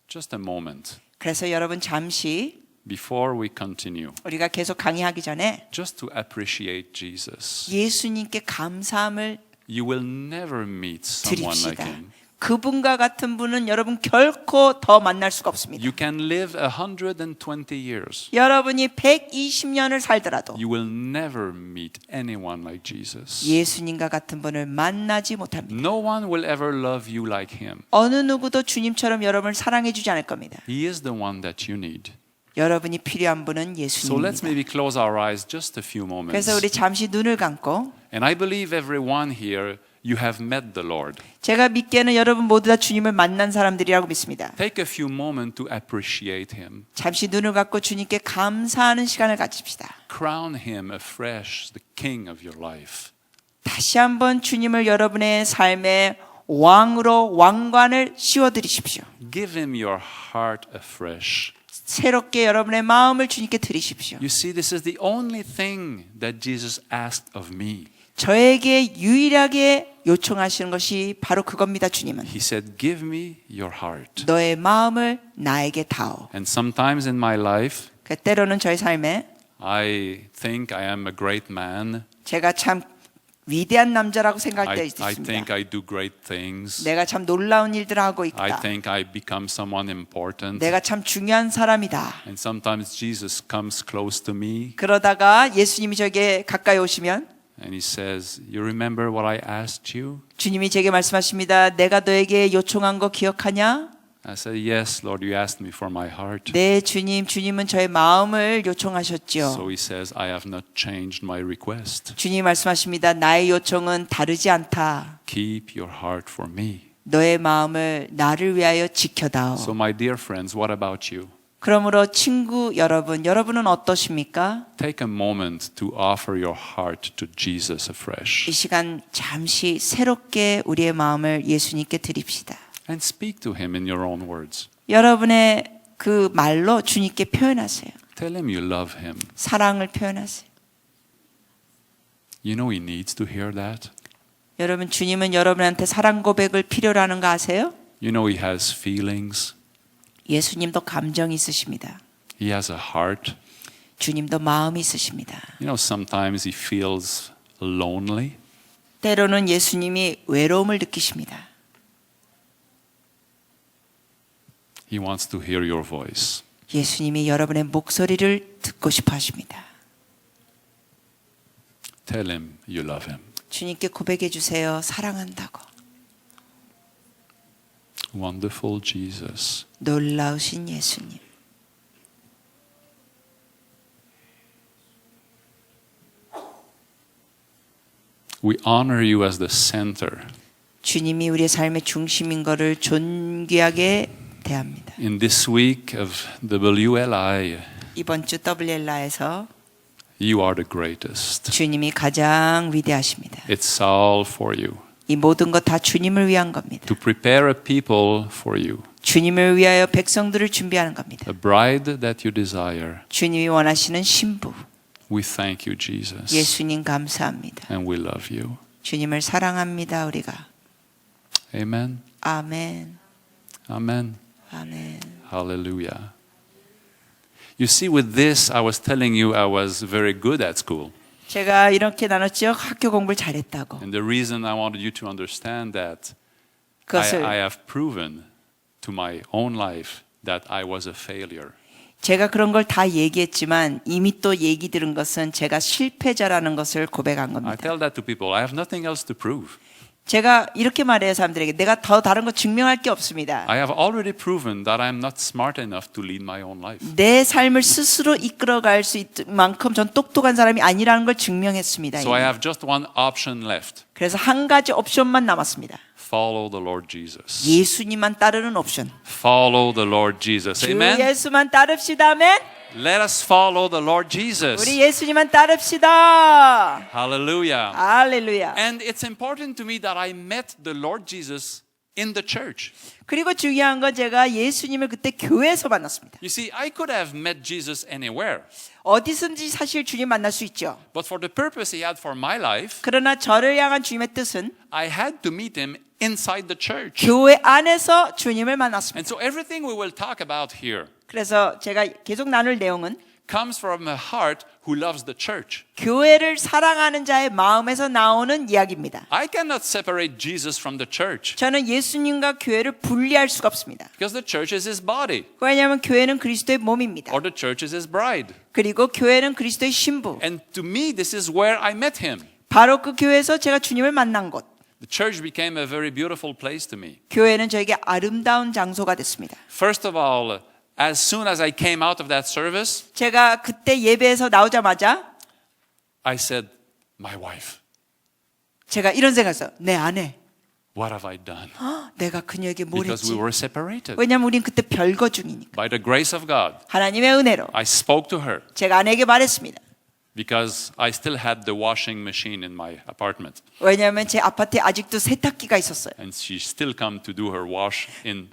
just a moment 그래서 여러분 잠시 before we continue, 우리가 계속 강의하기 전에 just to appreciate Jesus. 예수님께 감사함을 You will never meet someone like 드립시다. him. 그분과 같은 분은 여러분 결코 더 만날 수가 없습니다. You can live 120 years. 여러분이 120년을 살더라도 You will never meet anyone like Jesus. 예수님과 같은 분을 만나지 못합니다. No one will ever love you like him. 어느 누구도 주님처럼 여러분을 사랑해 주지 않을 겁니다. He is the one that you need. 여러분이 필요한 분은 So let's 예수님입니다. maybe close our eyes just a few moments. 그래서 우리 잠시 눈을 감고 And I believe everyone here, you have met the Lord. 제가 믿기에는 여러분 모두 다 주님을 만난 사람들이라고 믿습니다. Take a few moments to appreciate him. 잠시 눈을 감고 주님께 감사하는 시간을 가집시다. Crown him afresh, the king of your life. 다시 한번 주님을 여러분의 삶의 왕으로 왕관을 씌워드리십시오. Give him your heart afresh. 새롭게 여러분의 마음을 주님께 드리십시오. You see, this is the only thing that Jesus asked of me. 저에게 유일하게 요청하시는 것이 바로 그겁니다. 주님은 He said, give me your heart. 너의 마음을 나에게 다오. And sometimes in my life, 때로는 저의 삶에 I think I am a great man. 제가 참 위대한 남자라고 생각할 때 I 있습니다. think I do great things. 내가 참 놀라운 일들을 하고 I 있다. think I become someone important. 내가 참 중요한 사람이다. And sometimes Jesus comes close to me 그러다가 예수님이 저에게 가까이 오시면 and he says, you remember what I asked you? 주님이 제게 말씀하십니다. 내가 너에게 요청한 거 기억하냐? I said, yes, Lord, you asked me for my heart. 네, 주님. 주님은 저의 마음을 요청하셨죠. So he says, I have not changed my request. 주님이 말씀하십니다. 나의 요청은 다르지 않다. Keep your heart for me. 너의 마음을 나를 위하여 지켜다오. So my dear friends, what about you? 그러므로 친구 여러분, 여러분은 어떠십니까? Take a moment to offer your heart to Jesus afresh. 이 시간 잠시 새롭게 우리의 마음을 예수님께 드립시다. And speak to him in your own words. 여러분의 그 말로 주님께 표현하세요. Tell him you love him. 사랑을 표현하세요. You know he needs to hear that. 여러분 주님은 여러분한테 사랑 고백을 필요로 하는 거 아세요? You know he has feelings. 예수님도 감정이 있으십니다. He has a heart. 주님도 마음이 있으십니다. You know, sometimes he feels lonely. 때로는 예수님이 외로움을 느끼십니다. He wants to hear your voice. 예수님이 여러분의 목소리를 듣고 싶어 하십니다. Tell him you love him. 주님께 고백해 주세요. 사랑한다고. Wonderful Jesus. 놀라우신 예수님. We honor you as the center. 주님이 우리의 삶의 중심인 것을 존귀하게 대합니다. In this week of WLI, 이번 주 WLI에서 you are the greatest. 주님이 가장 위대하십니다. It's all for you. 이 모든 것 다 주님을 위한 겁니다. To prepare a people for you. 주님을 위하여 백성들을 준비하는 겁니다. A bride that you desire. 주님이 원하시는 신부. We thank you, Jesus. 예수님 감사합니다. And we love you. 주님을 사랑합니다. 우리가. Amen. 아멘. Amen. 아멘. Hallelujah. You see, with this, I was telling you I was very good at school. 제가 이렇게 나눴죠. 학교 공부를 잘했다고. And the reason I wanted you to understand that 그것을 I have proven to my own life that I was a failure. 제가 그런 걸 다 얘기했지만 이미 또 얘기 들은 것은 제가 실패자라는 것을 고백한 I 겁니다. tell that to people. I have nothing else to prove. 제가 이렇게 말해요. 사람들에게 내가 더 다른 거 증명할 게 없습니다. I have already proven that I'm not smart enough to lead my own life. 내 삶을 스스로 이끌어갈 수 있을 만큼 전 똑똑한 사람이 아니라는 걸 증명했습니다. So I have just one option left. 그래서 한 가지 옵션만 남았습니다. Follow the Lord Jesus. 예수님만 따르는 옵션. Follow the Lord Jesus. 주 Amen. 예수만 따릅시다. 아멘. Let us follow the Lord Jesus. 우리 예수님만 따릅시다. Hallelujah. 할렐루야. And it's important to me that I met the Lord Jesus in the church. 그리고 중요한 건 제가 예수님을 그때 교회에서 만났습니다. You see, I could have met Jesus anywhere, 어디선지 사실 주님 만날 수 있죠. but for the purpose he had for my life, 그러나 저를 향한 주님의 뜻은 I had to meet him inside the church. 교회 안에서 주님을 만났습니다. And so everything we will talk about here 그래서 제가 계속 나눌 내용은 comes from a heart who loves the church. 교회를 사랑하는 자의 마음에서 나오는 이야기입니다. I cannot separate Jesus from the church 저는 예수님과 교회를 분리할 수가 없습니다. because the church is his body 왜냐하면 교회는 그리스도의 몸입니다. or the church is his bride. 그리고 교회는 그리스도의 신부. And to me, this is where I met him. 바로 그 교회에서 제가 주님을 만난 곳. The church became a very beautiful place to me. 교회는 저에게 아름다운 장소가 됐습니다. First of all, as soon as I came out of that service, 제가 그때 예배에서 나오자마자 I said, my wife, 제가 이런 생각했어요. 내 아내. what have I done? 내가 그녀에게 뭘 Because 했지? we were separated. 왜냐하면 우린 그때 별거 중이니까. By the grace of God, 하나님의 은혜로 I spoke to her 제가 아내에게 말했습니다. because I still had the washing machine in my apartment. 왜냐하면 제 아파트에 아직도 세탁기가 있었어요. And she still come to do her wash in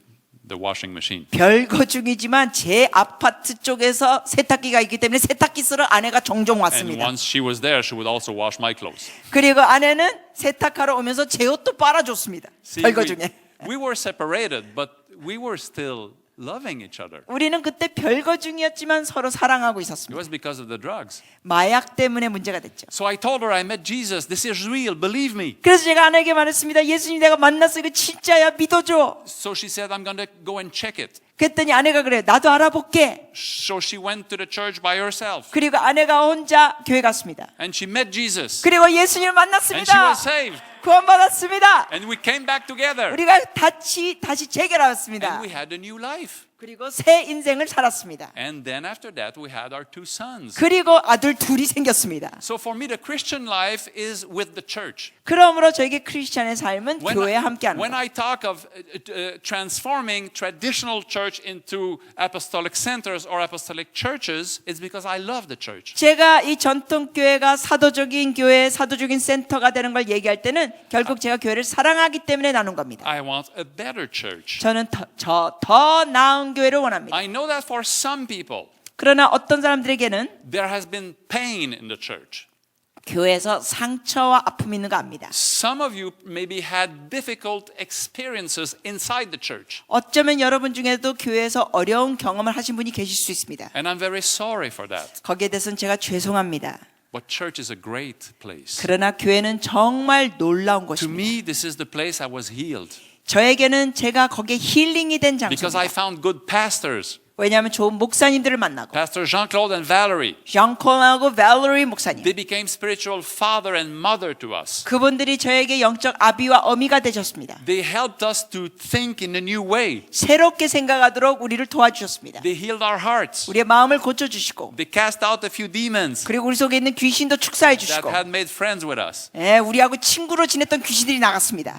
the washing machine. 별거 중이지만 제 아파트 쪽에서 세탁기가 있기 때문에 세탁기 쓰러 아내가 종종 And 왔습니다. once she was there, she would also wash my clothes. 그리고 아내는 세탁하러 오면서 제 옷도 빨아줬습니다. See, 별거 중에. we were separated, but we were still loving each other. 우리는 그때 별거 중이었지만 서로 사랑하고 It 있었습니다. was because of the drugs. 마약 때문에 문제가 됐죠. So I told her I met Jesus. This is real. Believe me. 그래서 제가 아내에게 말했습니다. 예수님 내가 만났어. 이거 진짜야. 믿어줘. So she said, I'm going to go and check it. 그랬더니 아내가 그래요. 나도 알아볼게. So she went to the church by herself. 그리고 아내가 혼자 교회 갔습니다. And she met Jesus. 그리고 예수님을 And she 만났습니다. was saved. 구원받았습니다. And we came back together. 우리가 다시 재결하였습니다. And we had a new life. 그리고 새 인생을 살았습니다. And then after that, we had our two sons. 그리고 아들 둘이 생겼습니다. So for me, the Christian life is with the church. 그러므로 저에게 크리스천의 삶은 교회에 함께하는 when 것. I talk of transforming traditional church into apostolic centers or apostolic churches, it's because I love the church. 제가 이 전통 교회가 사도적인 교회, 사도적인 센터가 되는 걸 얘기할 때는 결국 제가 교회를 사랑하기 때문에 나눈 겁니다. I want a better church. 저는 더 나은 교회를 원합니다. I know that for some people, 그러나 어떤 사람들에게는 there has been pain in the church. 교회에서 상처와 아픔이 있는 거 압니다. Some of you maybe had difficult experiences inside the church. 어쩌면 여러분 중에도 교회에서 어려운 경험을 하신 분이 계실 수 있습니다. And I'm very sorry for that. 거기에 대해서는 제가 죄송합니다. But church is a great place. 그러나 교회는 정말 놀라운 To 곳입니다. me, this is the place I was healed. 저에게는 제가 거기에 힐링이 된 Because I 장소입니다. found good pastors. 왜냐하면 좋은 목사님들을 만나고 Pastor Jean-Claude and Valerie. 장콜하고 밸러리 목사님 They became spiritual father and mother to us. 그분들이 저에게 영적 아비와 어미가 되셨습니다. They helped us to think in a new way. 새롭게 생각하도록 우리를 도와주셨습니다. They healed our hearts. 우리의 마음을 고쳐주시고 They cast out a few demons 그리고 우리 속에 있는 귀신도 축사해 that 주시고 had made friends with us. 우리하고 친구로 지냈던 귀신들이 나갔습니다.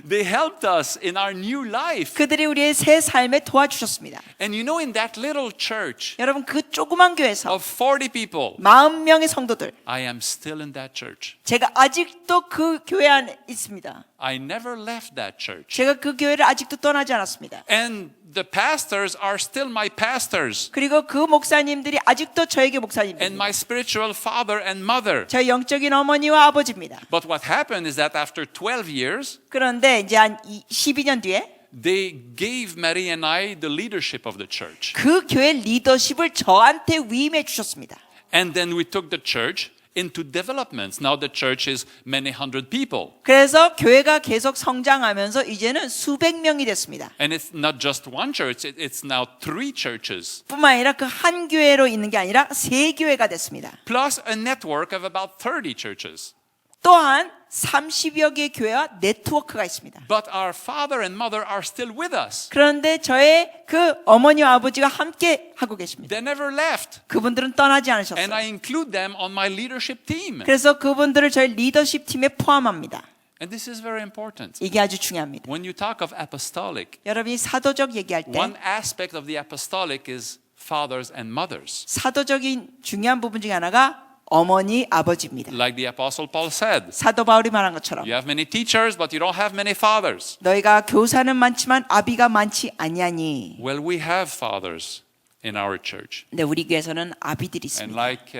They helped us in our new life. 그들이 우리의 새 삶에 도와주셨습니다. And you know, in that little church 여러분 그 조그만 교회에서 of 40 people, 40명의 성도들 I am still in that church. 제가 아직도 그 교회 안에 있습니다. I never left that church. 제가 그 교회를 아직도 떠나지 않았습니다. And the pastors are still my pastors. 그리고 그 목사님들이 아직도 저에게 And 목사님입니다. my spiritual father and mother. 저의 영적인 어머니와 아버지입니다. But what happened is that after 12 years, 그런데 이제 한 12년 뒤에 they gave Mary and I the leadership of the church. 그 교회 리더십을 저한테 위임해 주셨습니다. And then we took the church into developments. Now the church is many hundred people. 그래서 교회가 계속 성장하면서 이제는 수백 명이 됐습니다. And it's not just one church, it's now 3 churches. 뿐만 아니라 그 한 교회로 있는 게 아니라 세 교회가 됐습니다. Plus a network of about 30 churches. 또한 30여 개의 교회와 네트워크가 있습니다. But our father and mother are still with us. 그런데 저의 그 어머니와 아버지가 함께 하고 계십니다. They never left. 그분들은 떠나지 And 않으셨어요. I include them on my leadership team. 그래서 그분들을 저희 리더십 팀에 포함합니다. And this is very important. 이게 아주 중요합니다. When you talk of apostolic, 여러분이 사도적 얘기할 때 one aspect of the apostolic is fathers and mothers. 사도적인 중요한 부분 중에 하나가 어머니, 아버지입니다. Like the Apostle Paul said, 사도 바울이 말한 것처럼 you have many teachers, but you don't have many fathers. 너희가 교사는 많지만 아비가 많지 아니하니. Well, we have fathers in our church. 네, 우리 교회에서는 아비들이 And 있습니다. like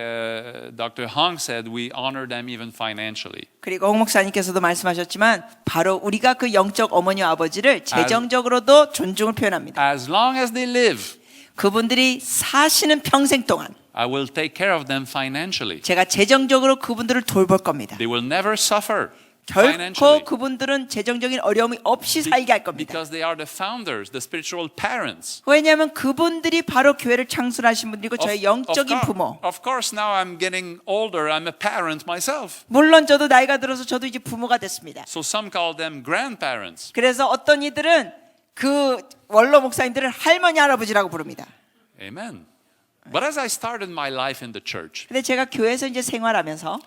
Dr. Hong said, we honor them even financially. 그리고 홍 목사님께서도 말씀하셨지만 바로 우리가 그 영적 어머니와 아버지를 재정적으로도 존중을 표현합니다. As long as they live, 그분들이 사시는 평생 동안 I will take care of them financially. 제가 재정적으로 그분들을 돌볼 겁니다. They will never suffer 결코 financially 그분들은 재정적인 어려움이 없이 살게 할 겁니다. because they are the founders, the spiritual parents. 왜냐하면 그분들이 바로 교회를 창설하신 분들이고 저의 영적인 부모. Of course, now I'm getting older. I'm a parent myself. 물론 저도 나이가 들어서 저도 이제 부모가 됐습니다. So some call them grandparents. 그래서 어떤 이들은 그 원로 목사님들을 할머니 할아버지라고 부릅니다. Amen. But as I started my life in the church, 근데 제가 교회에서 이제 생활하면서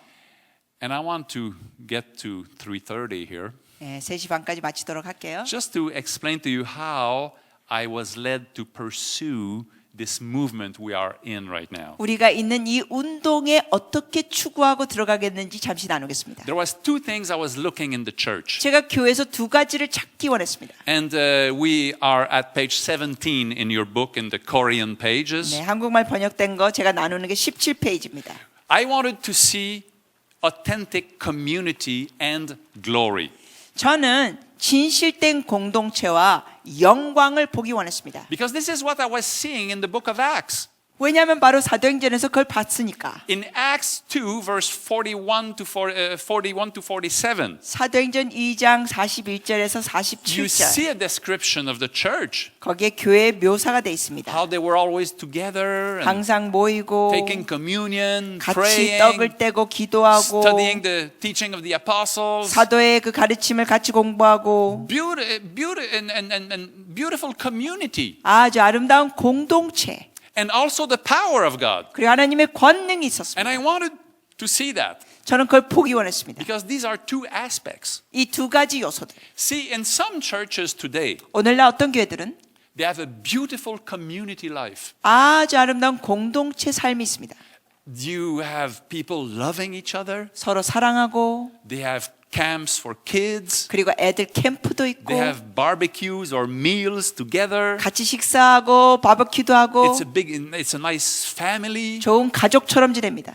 and I want to get to 3:30 here, 3시 반까지 마치도록 할게요. just to explain to you how I was led to pursue this movement we are in right now. 우리가 있는 이 운동에 어떻게 추구하고 들어가겠는지 잠시 나누겠습니다. There was two things I was looking in the church. 제가 교회에서 두 가지를 찾기 원했습니다. And we are at page 17 in your book in the Korean pages. 네, 한국말 번역된 거 제가 나누는 게 17페이지입니다. I wanted to see authentic community and glory. 저는 진실된 공동체와 영광을 보기 원했습니다. Because this is what I was seeing in the book of Acts. 왜냐하면 바로 사도행전에서 그걸 봤으니까. In Acts 2, verse 41 to 47, 사도행전 2장 41절에서 you 47절. see a description of the church. 거기에 교회의 묘사가 돼 있습니다. How they were always together and 항상 모이고 taking communion, 같이 praying, 떡을 떼고 기도하고 studying the teaching of the apostles. 사도의 그 가르침을 같이 공부하고 Beautiful community. 아주 아름다운 공동체 And also the power of God. 그리고 하나님의 권능이 있었습니다. And I wanted to see that 저는 그걸 보기 원했습니다. because these are two aspects. 이 두 가지 요소들. See, in some churches today, 오늘날 어떤 교회들은 they have a beautiful community life. 아주 아름다운 공동체 삶이 있습니다. You have people loving each other. 서로 사랑하고 They have camps for kids. 그리고 애들 캠프도 있고 They have barbecues or meals together. 같이 식사하고 바베큐도 하고 It's a nice family. 좋은 가족처럼 지냅니다.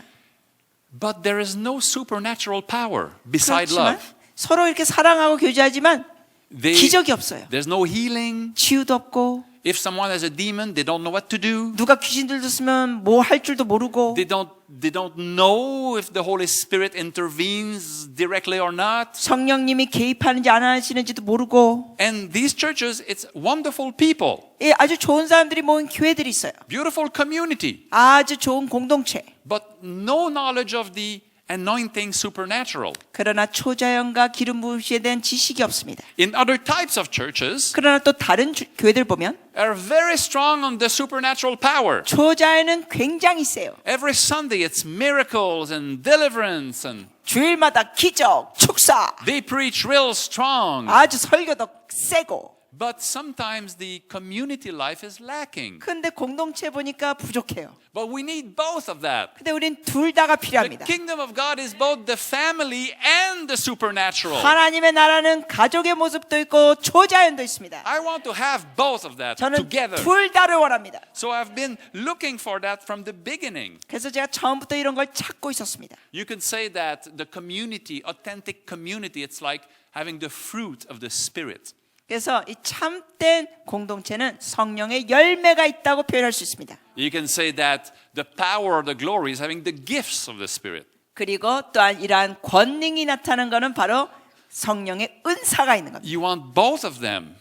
But there is no supernatural power beside 그렇지만 love. 서로 이렇게 사랑하고 교제하지만 They, 기적이 없어요. there's no healing. 치유도 없고 If someone has a demon, they don't know what to do. 누가 귀신 들렸으면 뭐 할 줄도 모르고 They don't know if the Holy Spirit intervenes directly or not. 성령님이 개입하는지 안 하시는지도 모르고 And these churches, it's wonderful people, 예, 아주 좋은 사람들이 모인 교회들이 있어요. beautiful community, 아주 좋은 공동체. but no knowledge of the anointing supernatural. 그러나 초자연과 기름 부으심에 대한 지식이 없습니다. In other types of churches, 그러나 또 다른 교회들 보면 are very strong on the supernatural power. 초자연은 굉장히 세요. Every Sunday, it's miracles and deliverance, and 주일마다 기적, 축사, they preach real strong. 아주 설교도 세고. But sometimes the community life is lacking. 근데 공동체 보니까 부족해요. But we need both of that. 근데 우린 둘 다가 The 필요합니다. kingdom of God is both the family and the supernatural. 하나님의 나라는 가족의 모습도 있고 초자연도 있습니다. I want to have both of that 저는 together. 둘 다를 원합니다. So I've been looking for that from the beginning. 그래서 제가 처음부터 이런 걸 찾고 있었습니다. You can say that the community, authentic community, it's like having the fruit of the Spirit. 그래서 이 참된 공동체는 성령의 열매가 있다고 표현할 수 있습니다. You can say that the power or the glory is having the gifts of the Spirit. 그리고 또한 이러한 권능이 나타나는 것은 바로 성령의 은사가 있는 겁니다. You want both of them.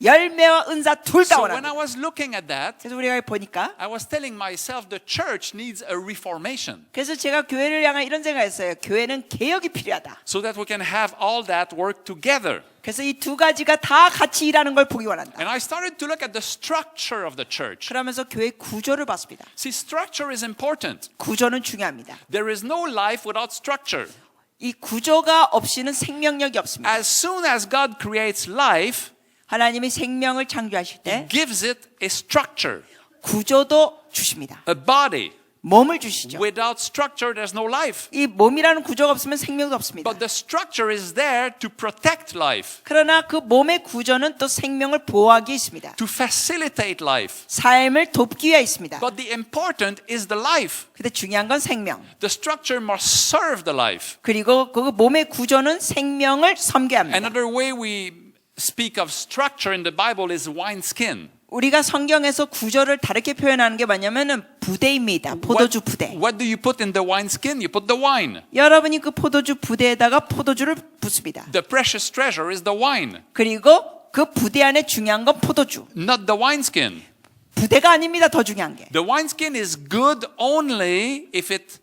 열매와 은사 둘 다 So when I 원합니다. was looking at that, 그래서 우리가 보니까 I was telling myself the church needs a reformation 그래서 제가 교회를 향해 이런 생각했어요. 교회는 개혁이 필요하다. so that we can have all that work together. 그래서 이 두 가지가 다 같이 일하는 걸 보기 원한다. And I started to look at the structure of the church. 그러면서 교회 구조를 봤습니다. See, structure is important. 구조는 중요합니다. There is no life without structure. 이 구조가 없이는 생명력이 없습니다. As soon as God creates life, 하나님이 생명을 창조하실 때 gives it a structure. 구조도 주십니다. A body. 몸을 주시죠. Without structure, there's no life. 이 몸이라는 구조가 없으면 생명도 없습니다. But the structure is there to protect life, 그러나 그 몸의 구조는 또 생명을 보호하기 위해 있습니다. to facilitate life. 삶을 돕기 위해 있습니다. But the important is the life. 근데 중요한 건 생명. The structure must serve the life. 그리고 그 몸의 구조는 생명을 섬겨야 합니다. Another way we speak of structure in the Bible is wineskin. 우리가 성경에서 구조를 다르게 표현하는 게 뭐냐면은 부대입니다. 포도주 부대. What do you put in the wineskin? You put the wine. 여러분이 그 포도주 부대에다가 포도주를 붓습니다. The precious treasure is the wine, 그리고 그 부대 안에 중요한 건 포도주. not the wineskin. 부대가 아닙니다. 더 중요한 게. The wineskin is good only if it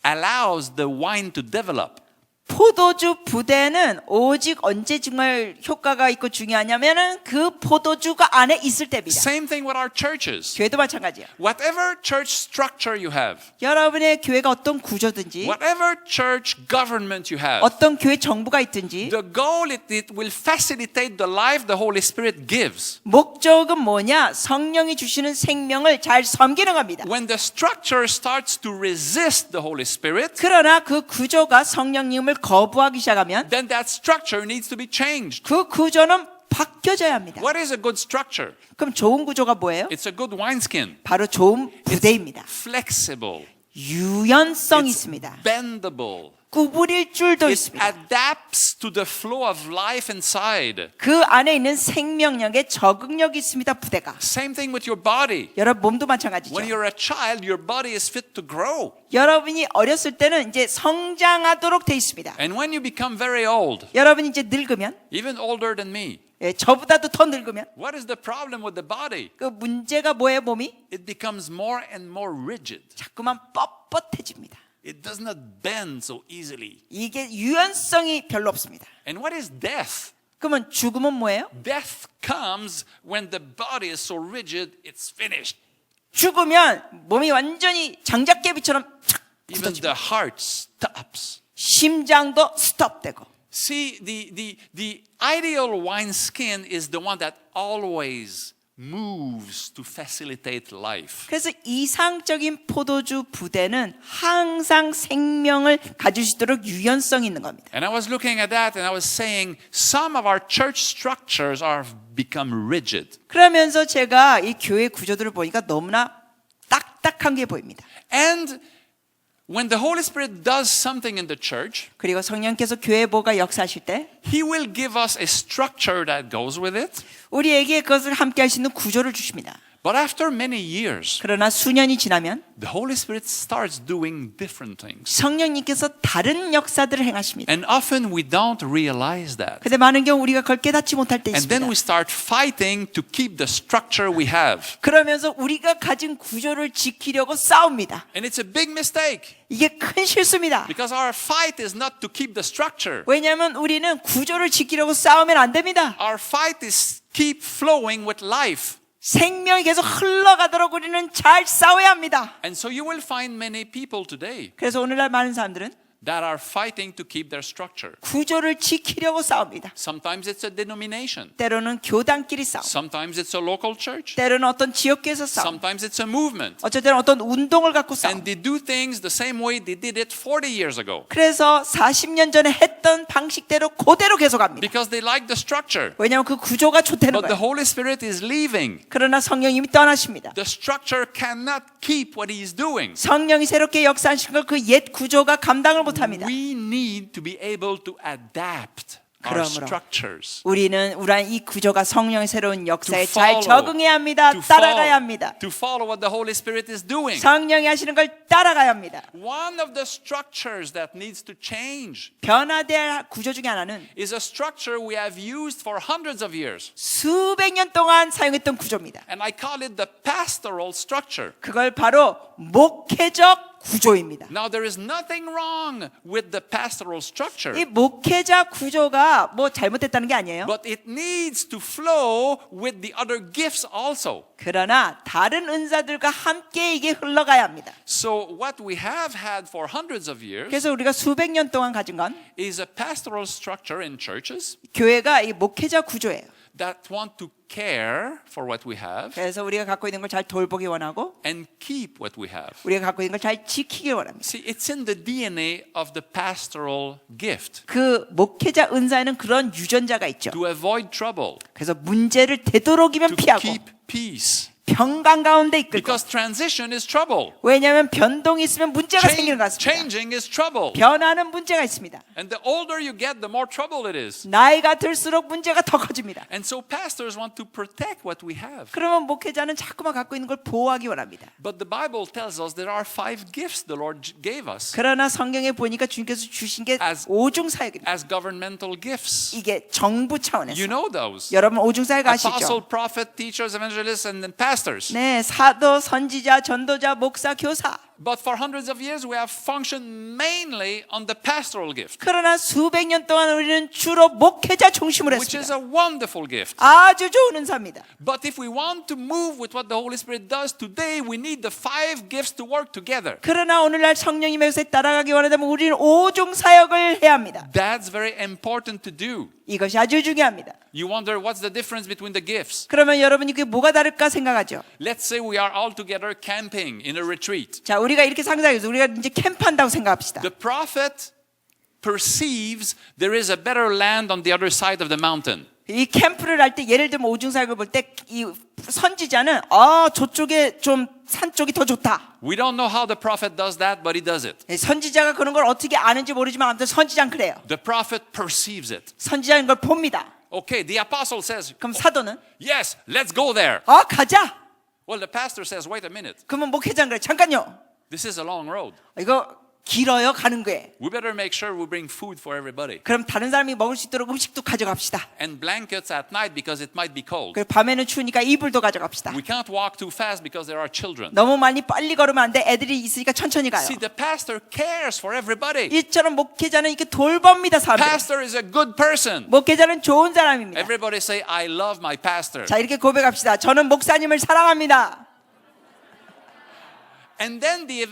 allows the wine to develop. 포도주 부대는 오직 언제 정말 효과가 있고 중요하냐면은 그 포도주가 안에 있을 때입니다. Same thing with our churches. 교회도 마찬가지예요. Whatever church structure you have, 여러분의 교회가 어떤 구조든지 whatever church government you have, 어떤 교회 정부가 있든지 the goal is it will facilitate the life the Holy Spirit gives. 목적은 뭐냐? 성령이 주시는 생명을 잘 섬기는 겁니다. When the structure starts to resist the Holy Spirit, 그러나 그 구조가 성령님을 거부하기 시작하면 then that structure needs to be changed. 그 구조는 바뀌어져야 합니다. What is a good structure? 그럼 좋은 구조가 뭐예요? It's a good wineskin. 바로 좋은 부대입니다. Flexible. 유연성이 It's 있습니다. bendable. 구부릴 줄도 It 있습니다. adapts to the flow of life inside. 그 안에 있는 생명력에 적응력이 있습니다. 부대가. Same thing with your body. 여러분 몸도 마찬가지죠. When you're a child, your body is fit to grow. 여러분이 어렸을 때는 이제 성장하도록 돼 있습니다. And when you become very old, 여러분이 이제 늙으면 even older than me, 저보다도 더 늙으면 what is the problem with the body? 그 문제가 뭐예요, 몸이? It becomes more and more rigid. 자꾸만 뻣뻣해집니다. It does not bend so easily. 이게 유연성이 별로 없습니다. And what is death? 그러면 죽음은 뭐예요? Death comes when the body is so rigid, it's finished. 죽으면 몸이 완전히 장작개비처럼 착 Even 굳어집니다. the heart stops. 심장도 스톱되고. See, the ideal wineskin is the one that always moves to facilitate life. 그래서 이상적인 포도주 부대는 항상 생명을 가질 수 있도록 유연성이 있는 겁니다. And I was looking at that and I was saying some of our church structures are become rigid. 그러면서 제가 이 교회 구조들을 보니까 너무나 딱딱한 게 보입니다. And when the Holy Spirit does something in the church, 그리고 성령께서 교회에 뭐가 역사하실 때 He will give us a structure that goes with it. 우리에게 그것을 함께 할 수 있는 구조를 주십니다. But after many years, 그러나 수년이 지나면 the Holy Spirit starts doing different things. 성령님께서 다른 역사들을 행하십니다. And often we don't realize that. 근데 많은 경우 우리가 그걸 깨닫지 못할 때 And then 있습니다. we start fighting to keep the structure we have. 그러면서 우리가 가진 구조를 지키려고 싸웁니다. And it's a big mistake 이게 큰 실수입니다. because our fight is not to keep the structure. 왜냐하면 우리는 구조를 지키려고 싸우면 안 됩니다. Our fight is keep flowing with life. 생명이 계속 흘러가도록 우리는 잘 싸워야 합니다. And so you will find many people today 그래서 오늘날 많은 사람들은 that are fighting to keep their structure. 구조를 지키려고 싸웁니다. Sometimes it's a denomination. 때로는 교단끼리 싸우고 Sometimes it's a local church. 때로는 어떤 지역교회에서 싸우고 Sometimes it's a movement. 어쩔 때는 어떤 운동을 갖고 싸우고 And they do things the same way they did it 40 years ago 그래서 40년 전에 했던 방식대로 그대로 계속합니다. because they like the structure. 왜냐하면 그 구조가 좋다는 But the 거예요. Holy Spirit is leaving. 그러나 성령님이 떠나십니다. The structure cannot keep what He is doing. 성령이 새롭게 역사하신 걸 그 옛 구조가 감당을 못합니다. We need to be able to adapt our 그러므로 structures. 우리는 이 구조가 성령의 새로운 역사에 To 잘 follow. 적응해야 합니다. 따라가야 합니다. To follow what the Holy Spirit is doing. 성령이 하시는 걸 따라가야 합니다. One of the structures that needs to change 변화될 할 구조 중에 하나는 is a structure we have used for hundreds of years. 수백 년 동안 사용했던 구조입니다. And I call it the pastoral structure. 그걸 바로 목회적 구조입니다. Now there is nothing wrong with the pastoral structure, 이 목회자 구조가 뭐 잘못됐다는 게 아니에요. but it needs to flow with the other gifts also. 그러나 다른 은사들과 함께 이게 흘러가야 합니다. So what we have had for hundreds of years 그래서 우리가 수백 년 동안 가진 건 is a pastoral structure in churches 교회가 이 목회자 구조예요. that want to care for what we have 그래서 우리가 갖고 있는 걸 잘 돌보기 원하고 and keep what we have. 우리가 갖고 있는 걸 잘 지키기 원합니다. See, it's in the DNA of the pastoral gift 그 목회자 은사에는 그런 유전자가 있죠. to avoid trouble, 그래서 문제를 되도록이면 to 피하고 keep peace. 평강 가운데 이끌고. Because transition is trouble. 왜냐하면 변동이 있으면 문제가 생기는 것 같습니다. Changing is trouble. 변화는 문제가 있습니다. And the older you get, the more trouble it is. 나이가 들수록 문제가 더 커집니다. And so pastors want to protect what we have. 그러면 목회자는 자꾸만 갖고 있는 걸 보호하기 원합니다. But the Bible tells us there are 5 gifts the Lord gave us 그러나 성경에 보니까 주님께서 주신 게 As- 오중 사역입니다. as governmental gifts. 이게 정부 차원에서. You know those. 여러분 오중 사역 아시죠? Apostle, prophet, teachers, evangelists, and then pastors. 네, 사도, 선지자, 전도자, 목사, 교사. But for hundreds of years, we have functioned mainly on the pastoral gift, 그러나 수백 년 동안 우리는 주로 목회자 중심으로 which is 했습니다. a wonderful gift. 아주 좋은 은사입니다. But if we want to move with what the Holy Spirit does today, we need the 5 gifts to work together. 그러나 오늘날 성령이 매우에 따라가기 원하다면 우리는 오중 사역을 해야 합니다. That's very important to do. 이것이 아주 중요합니다. You wonder what's the difference between the gifts. 그러면 여러분이 그게 뭐가 다를까 생각하죠. Let's say we are all together camping in a retreat. 자, 우리가 이렇게 상상해서 우리가 이제 캠프한다고 생각합시다. The prophet perceives there is a better land on the other side of the mountain. 이 캠프를 할 때 예를 들면 오중 사역을 볼 때 이 선지자는 저쪽에 좀 산 쪽이 더 좋다. We don't know how the prophet does that, but he does it. 선지자가 그런 걸 어떻게 아는지 모르지만 아무튼 선지자는 그래요. The prophet perceives it. 선지자는 걸 봅니다. Okay, the apostle says, 그럼 사도는 yes, let's go there. 가자. Well, the pastor says, wait a minute. 그러면 목회자는 그래. 잠깐요. This is a long road. 이거 길어요 가는 거에. We better make sure we bring food for everybody. 그럼 다른 사람이 먹을 수 있도록 음식도 가져갑시다. And blankets at night because it might be cold. 그리고 밤에는 추우니까 이불도 가져갑시다. We can't walk too fast because there are children. 너무 많이 빨리 걸으면 안 돼. 애들이 있으니까 천천히 가요. See, the pastor cares for everybody. 이처럼 목회자는 이렇게 돌봅니다, 사람들. Pastor is a good person. 목회자는 좋은 사람입니다. Everybody say, I love my pastor. 자, 이렇게 고백합시다. 저는 목사님을 사랑합니다. And then the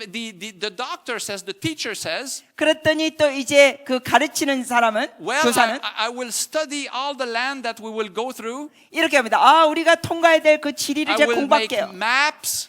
doctor says, the teacher says, 그랬더니 또 이제 그 가르치는 사람은 well, 교사는 I will study all the land that we will go through. 이렇게 합니다. 우리가 통과해야 될 그 지리를 I 제가 will make 공부할게요. maps,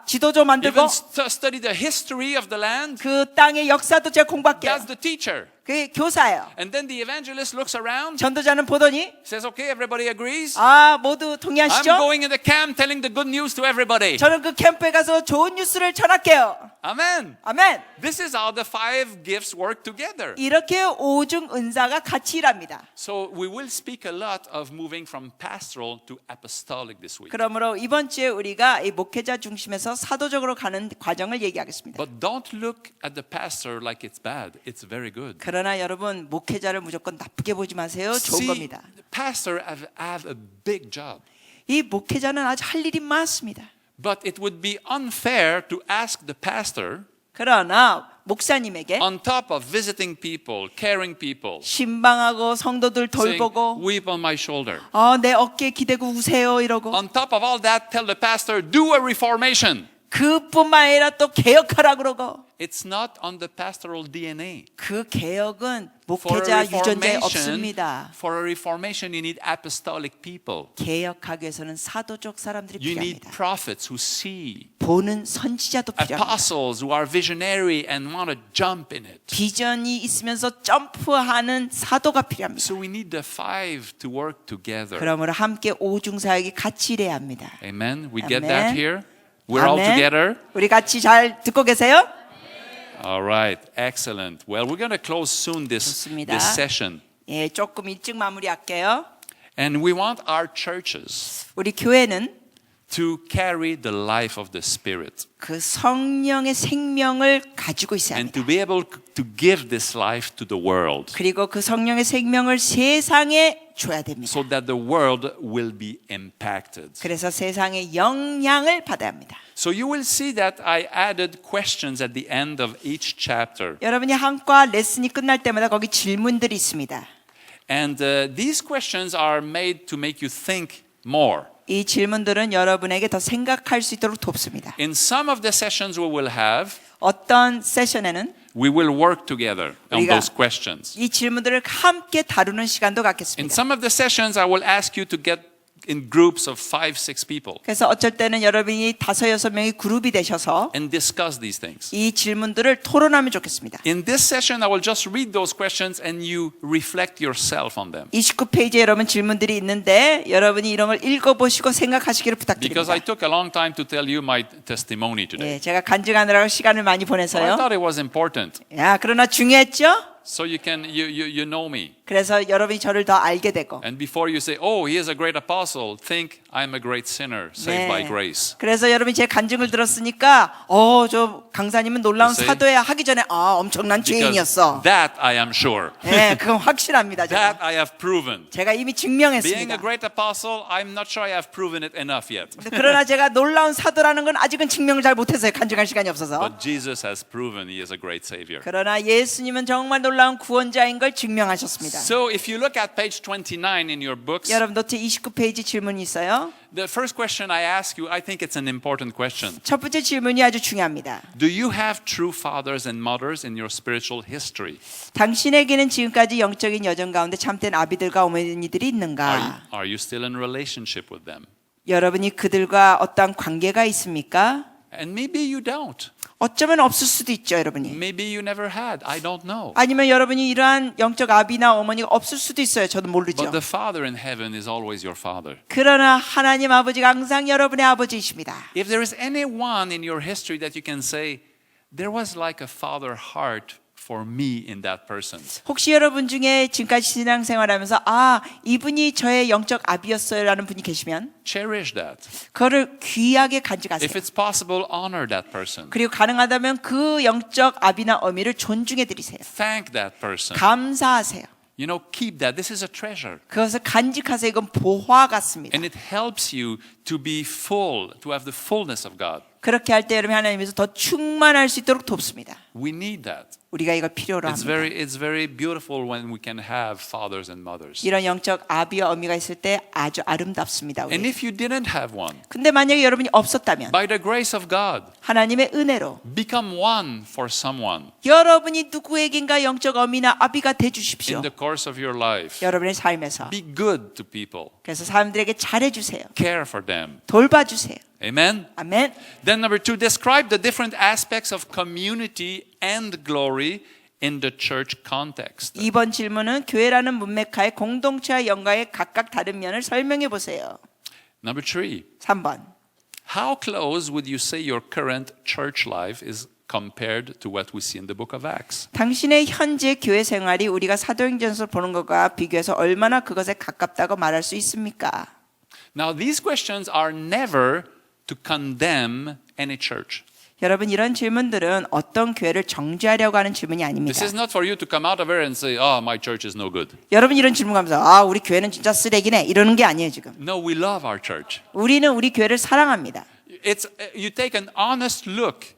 지도도 만들고 even study the history of the land. 그 땅의 역사도 제가 공부할게요. That's the teacher. 그게 교사예요. And then the evangelist looks around, 전도자는 보더니 says, okay, everybody agrees. 모두 I'm 동의하시죠? going in the camp telling the good news to everybody. 저는 그 캠프에 가서 좋은 뉴스를 전할게요. Amen. 아멘. This is how the 5 gifts work together. 이렇게 오중 은사가 같이 일합니다. So we will speak a lot of moving from pastoral to apostolic this week. 그러므로 이번 주에 우리가 이 목회자 중심에서 사도적으로 가는 과정을 얘기하겠습니다. But don't look at the pastor like it's bad. It's very good. 그러나 여러분 목회자를 무조건 나쁘게 보지 마세요. 좋은 See, 겁니다. the pastor have a big job. 이 목회자는 아주 할 일이 많습니다. But it would be unfair to ask the pastor, 그러나 목사님에게 on top of visiting people, caring people, 신방하고 성도들 saying, 돌보고 weep on my shoulder. 내 어깨에 기대고 우세요 이러고 On top of all that, tell the pastor, do a reformation. 그뿐만 아니라 또 개혁하라 그러고 It's not on the pastoral DNA. 그 개혁은 For a 목회자 유전자에 없습니다. for a reformation, you need apostolic people. 개혁하기 위해서는 사도적 사람들이 You need 필요합니다. prophets who see, 보는 선지자도 필요합니다. apostles who are visionary and want to jump in it. 비전이 있으면서 점프하는 사도가 필요합니다. So we need the 5 to work together. 그러므로 함께 오중사역이 같이 일해야 합니다. Amen. We get Amen. that here. We're all together. 우리 같이 잘 듣고 계세요? All right. Excellent. Well, we're going to close soon this 좋습니다. session. 예, 조금 일찍 마무리할게요. And we want our churches 우리 교회는 to carry the life of the Spirit 그 성령의 생명을 가지고 있어야 and 합니다. to be able to give this life to the world 그리고 그 성령의 생명을 세상에 줘야 됩니다. so that the world will be impacted. 그래서 세상의 영향을 받아야 합니다. So you will see that I added questions at the end of each chapter. 여러분이 한과 레슨이 끝날 때마다 거기 질문들이 있습니다. And these questions are made to make you think more. 이 질문들은 여러분에게 더 생각할 수 있도록 돕습니다. In some of the sessions we will have, 어떤 세션에는 we will work together on 우리가 those questions. 이 질문들을 함께 다루는 시간도 In 갖겠습니다. some of the sessions, I will ask you to get in groups of 5, 6 people 그래서 어쩔 때는 여러분이 5, 6명이 그룹이 되셔서 and discuss these things. 이 질문들을 토론하면 좋겠습니다. In this session, I will just read those questions and you reflect yourself on them. 29페이지에 여러분 질문들이 있는데 여러분이 이런 걸 읽어보시고 생각하시기를 Because I 부탁드립니다. took a long time to tell you my testimony today. 예, 제가 간증하느라고 시간을 많이 But I 보내서요. thought it was important. 야, 그러나 중요했죠? So you know me. 그래서 여러분이 저를 더 알게 되고. And before you say, oh, he is a great apostle, think I'm a great sinner saved by grace. 그래서 여러분이 제 간증을 들었으니까 저 강사님은 놀라운 You see? 사도야 하기 전에 엄청난 Because 죄인이었어. that I am sure. 네, 그건 확실합니다. That 제가, I have proven. 제가 이미 Being a 증명했습니다. great apostle, I'm not sure I have proven it enough yet. 그러나 제가 놀라운 사도라는 건 아직은 증명을 잘 못해서요. 간증할 시간이 없어서. But Jesus has proven he is a great savior. 그러나 예수님은 정말 놀라운 구원자인 걸 증명하셨습니다. So if you look at page 29 in your books, 여러분 노트 29페이지 질문이 있어요. the first question I ask you, I think it's an important question. 첫 번째 질문이 아주 중요합니다. Do you have true fathers and mothers in your spiritual history? 당신에게는 지금까지 영적인 여정 가운데 참된 아비들과 어머니들이 있는가? Are you still in relationship with them? 여러분이 그들과 어떠한 관계가 있습니까? And maybe you don't. 어쩌면 없을 수도 있죠, 여러분이. Maybe you never had. I don't know. 아니면 여러분이 이러한 영적 아비나 어머니가 없을 수도 있어요. 저도 모르죠. But the Father in heaven is always your Father. 그러나 하나님 아버지가 항상 여러분의 아버지이십니다. If there is anyone in your history that you can say, there was like a father heart for me in that person. 혹시 여러분 중에 지금까지 신앙생활하면서 이분이 저의 영적 아비였어요라는 분이 계시면 Cherish that. 그거를 귀하게 간직하세요. If it's possible, honor that person. 그리고 가능하다면 그 영적 아비나 어미를 존중해 드리세요. Thank that person. 감사하세요. You know, keep that. This is a treasure. 그것을 간직하세요. 이건 보화 같습니다. And it helps you to be full, to have the fullness of God. 그렇게 할 때 여러분 하나님께서 더 충만할 수 있도록 돕습니다. We need that. 우리가 이걸 필요로 It's 합니다. very beautiful when we can have fathers and mothers. 이런 영적 아비와 어미가 있을 때 아주 아름답습니다. 우리. And if you didn't have one, 근데 만약에 여러분이 없었다면 by the grace of God, 하나님의 은혜로 become one for someone 여러분이 누구에겐가 영적 어미나 아비가 돼 in 주십시오. the course of your life. 여러분의 삶에서. Be good to people. 그래서 사람들에게 잘해 주세요. Care for them. 돌봐 주세요. Amen. 아멘. Then number 2, describe the different aspects of community and glory in the church context. 2번 질문은 교회라는 문맥하에 공동체와 영광의 각각 다른 면을 설명해 보세요. Number 3, 3번. how close would you say your current church life is compared to what we see in the book of Acts? 당신의 현재 교회 생활이 우리가 사도행전에서 보는 것과 비교해서 얼마나 그것에 가깝다고 말할 수 있습니까? Now, these questions are never to condemn any church. 여러분 이런 질문들은 어떤 교회를 정죄하려고 하는 질문이 아닙니다. This is not for you to come out of here and say, oh, my church is no good. 여러분 이런 질문하면서 우리 교회는 진짜 쓰레기네 이러는 게 아니에요 지금. No, we love our church. 우리는 우리 교회를 사랑합니다. You take an honest look.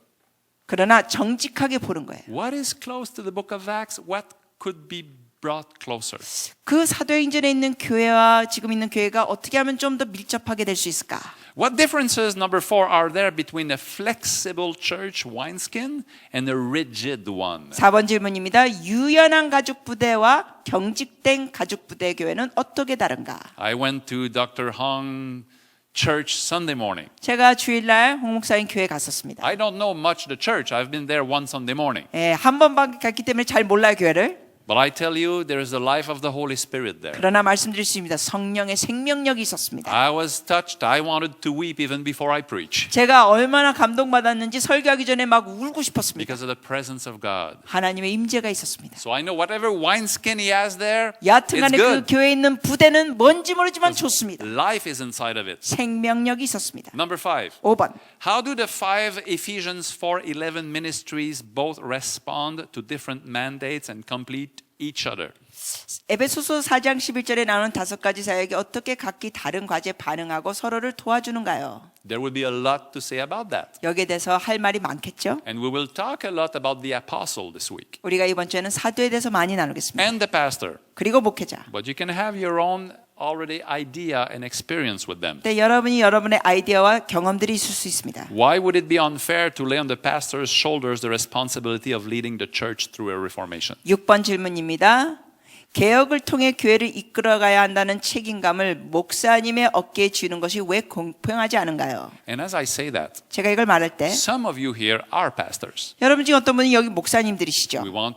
그러나 정직하게 보는 거예요. What is close to the book of Acts? What could be brought closer? 그 사도행전에 있는 교회와 지금 있는 교회가 어떻게 하면 좀 더 밀접하게 될 수 있을까? What differences, number 4, are there between a flexible church wineskin and a rigid one? 4번 질문입니다. 유연한 가죽 부대와 경직된 가죽 부대 교회는 어떻게 다른가? I went to Dr. Hong Church Sunday morning. 제가 주일날 홍 목사님 교회 갔었습니다. I don't know much the church. I've been there one Sunday morning. 한 번밖에 갔기 때문에 잘 몰라요 교회를. But I tell you, there is the life of the Holy Spirit there. 그러나 말씀드릴 수 있습니다. 성령의 생명력이 있었습니다. I was touched. I wanted to weep even before I preach 제가 얼마나 감동받았는지 설교하기 전에 막 울고 싶었습니다. because of the presence of God. 하나님의 임재가 있었습니다. So I know whatever wineskin he has there, it's 여하튼간에 그 good. 교회에 있는 부대는 뭔지 모르지만 좋습니다. Life is inside of it. 생명력이 있었습니다. Number 5. 5번. How do the 5 Ephesians 4:11 ministries both respond to different mandates and complete each other? 에베소서 4장 11절에 나오는 5가지 사역이 어떻게 각기 다른 과제에 반응하고 서로를 도와주는가요? There will be a lot to say about that. 여기에 대해서 할 말이 많겠죠? And we will talk a lot about the apostle this week 우리가 이번 주에는 사도에 대해서 많이 나누겠습니다. and the pastor. 그리고 목회자. But you can have your own already idea and experience with them. 네, 여러분이 여러분의 아이디어와 경험들이 있을 수 있습니다. Why would it be unfair to lay on the pastor's shoulders the responsibility of leading the church through a reformation? 6번 질문입니다. 개혁을 통해 교회를 이끌어가야 한다는 책임감을 목사님의 어깨에 쥐는 것이 왜 공평하지 않은가요? And as I say that, 제가 이걸 말할 때 some of you here are pastors. 여러분 중에 어떤 분이 여기 목사님들이시죠? We want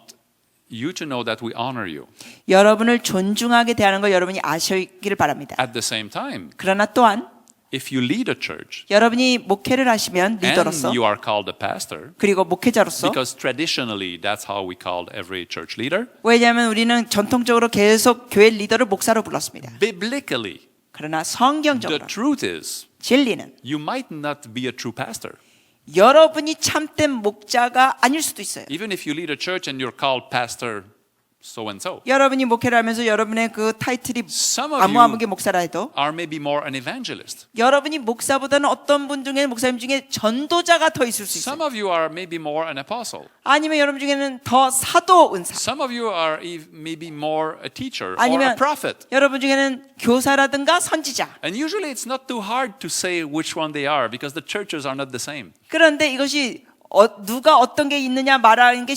you to know that we honor you. 여러분을 존중하게 대하는 걸 여러분이 아시기를 바랍니다. At the same time, 그러나 또한 if you lead a church 여러분이 목회를 하시면 리더로서 and you are called a pastor, 그리고 목회자로서 because traditionally that's how we called every church leader, 왜냐하면 우리는 전통적으로 계속 교회 리더를 목사로 불렀습니다. biblically, 그러나 the 성경적으로 truth is 진리는 you might not be a true pastor. 여러분이 참된 목자가 아닐 수도 있어요. Even if you lead a church and you're called pastor so and so. 여러분이 목회를 하면서 여러분의 그 타이틀이 Some of 아무아무게 you 목사라 해도 are maybe more an evangelist. 여러분이 목사보다는 어떤 분 중에 목사님 중에 전도자가 더 있을 수 Some 있어요. of you are maybe more an apostle. 아니면 여러분 중에는 더 사도 은사. Some of you are maybe more a teacher or a 아니면 prophet. 여러분 중에는 교사라든가 선지자. And usually it's not too hard to say which one they are because the churches are not the same. 그런데 이것이 누가 어떤 게 있느냐 말하는 게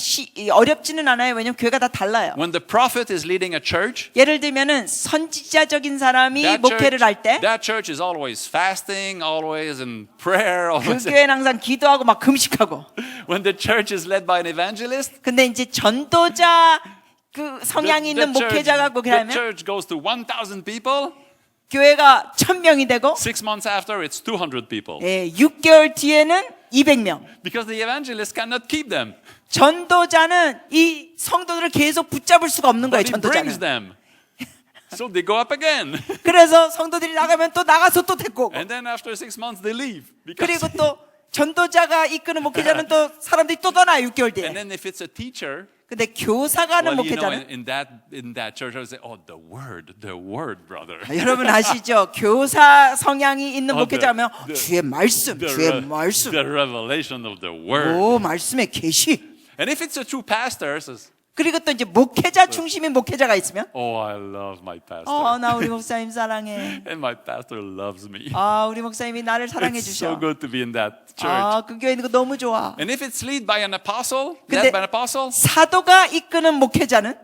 어렵지는 않아요. 왜냐하면 교회가 다 달라요. When the prophet is leading a church, 예를 들면은 선지자적인 사람이 목회를 할 때 그 that church is always fasting, always in prayer. Always 교회는 항상 기도하고 막 금식하고. when the church is led by an evangelist, 근데 이제 전도자 그 성향이 있는 목회자가 the 목회하면 church goes to 1,000 people. 교회가 1,000명이 되고 6 months after, it's 200 people. 6개월 뒤에는 200명. Because the evangelist cannot keep them. 전도자는 이 성도들을 계속 붙잡을 수가 없는 거예요. But he brings 전도자는. them. So they go up again. 그래서 성도들이 나가면 또 나가서 또 데리고 오고. And then after 6 months, they leave. 그리고 또 전도자가 이끄는 목회자는 또 사람들이 또 떠나요. 6개월 뒤에. And then if it's a teacher, 근데 교사가 하는 well, you know, 목회자는 in that church, I would say, oh, the word, brother. 여러분 아시죠? 교사 성향이 있는 목회자면 the- 주의 말씀, 주의 말씀. the revelation of the word. 오, 말씀의 계시. And if it's a true pastor, says, 그리고 또 이제 목회자 중심인 목회자가 있으면 oh, I love my pastor. 나 우리 목사님 사랑해. And my pastor loves me. 우리 목사님이 나를 사랑해 It's so 주셔. good to be in that church. 그 교회 있는 거 너무 좋아. And if it's led by an apostle, 근데 led by an apostle, 사도가 이끄는 목회자는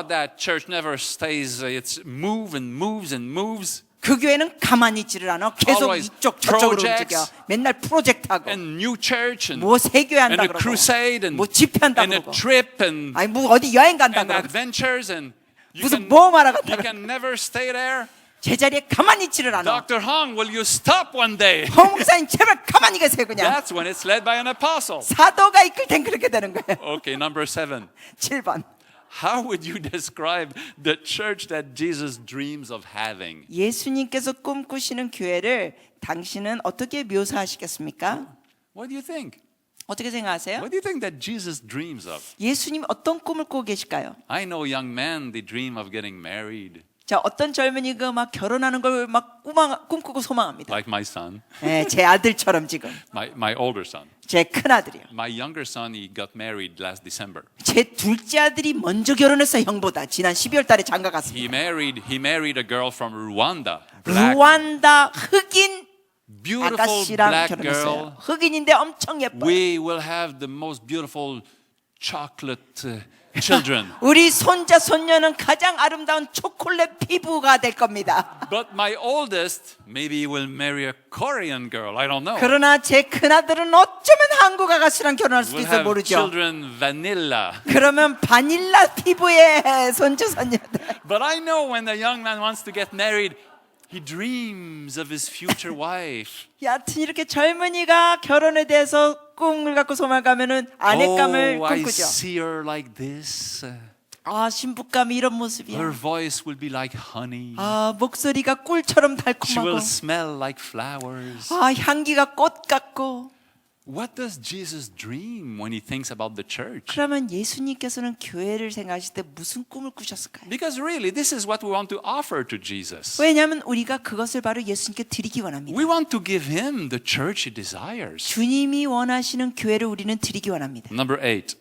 that church never stays. It's move and moves and moves. 그 교회는 가만히 있지를 않아. 계속 Always 이쪽 저쪽으로 projects. 움직여. 맨날 프로젝트하고 And new church and, 뭐 세교회 한다 and a 그러고 crusade and, 뭐 집회한다 and a 그러고 trip and, 아니 뭐 어디 여행 간다 and 그러고 adventures and you 무슨 can, 모험하러 갔다 you 그러고 can never stay there. 제자리에 가만히 있지를 않아. Dr. Hong, will you stop one day? 허 목사님 제발 가만히 계세요 그냥. That's when it's led by an apostle. 사도가 이끌 땐 그렇게 되는 거예요. Okay, number 7. 7번. How would you describe the church that Jesus dreams of having? 예수님께서 꿈꾸시는 교회를 당신은 어떻게 묘사하시겠습니까? What do you think? 어떻게 생각하세요? What do you think that Jesus dreams of? 예수님 어떤 꿈을 꾸고 계실까요? I know young men, they dream of getting married, 자, 어떤 젊은이가 막 결혼하는 걸 막 꿈꾸고 소망합니다. like my son, 네, 제 아들처럼 지금 my older son. 제 큰 아들이요. My younger son, he got married last December. 제 둘째 아들이 먼저 결혼했어요, 형보다. 지난 12월 달에 장가 갔습니다. He married a girl from Rwanda. Black, 루완다 흑인 beautiful 아가씨랑 black 결혼했어요. girl. 흑인인데 엄청 예뻐요. We will have the most beautiful chocolate children. 우리 손자 손녀는 가장 아름다운 초콜릿 피부가 될 겁니다. But my oldest, maybe will marry a Korean girl. I don't know. 그러나 제 큰아들은 어쩌면 한국 아가씨랑 결혼할 수도 We'll 있어 have 모르죠. children vanilla. 그러면 바닐라 피부의 손주 손녀들. But I know when a young man wants to get married, he dreams of his future wife. 여하튼 이렇게 젊은이가 결혼에 대해서 꿈을 갖고 소망하면은 아내감을 I 꿈꾸죠. see her like this. 신부감이 이런 Her 모습이야. voice will be like honey. 목소리가 꿀처럼 She 달콤하고. will smell like flowers. 향기가 꽃 같고. What does Jesus dream when he thinks about the church? 그러면 예수님께서는 교회를 생각하실 때 무슨 꿈을 꾸셨을까요? Because really, this is what we want to offer to Jesus. 왜냐하면 우리가 그것을 바로 예수님께 드리기 원합니다. We want to give him the church he desires. 주님이 원하시는 교회를 우리는 드리기 원합니다. Number 8.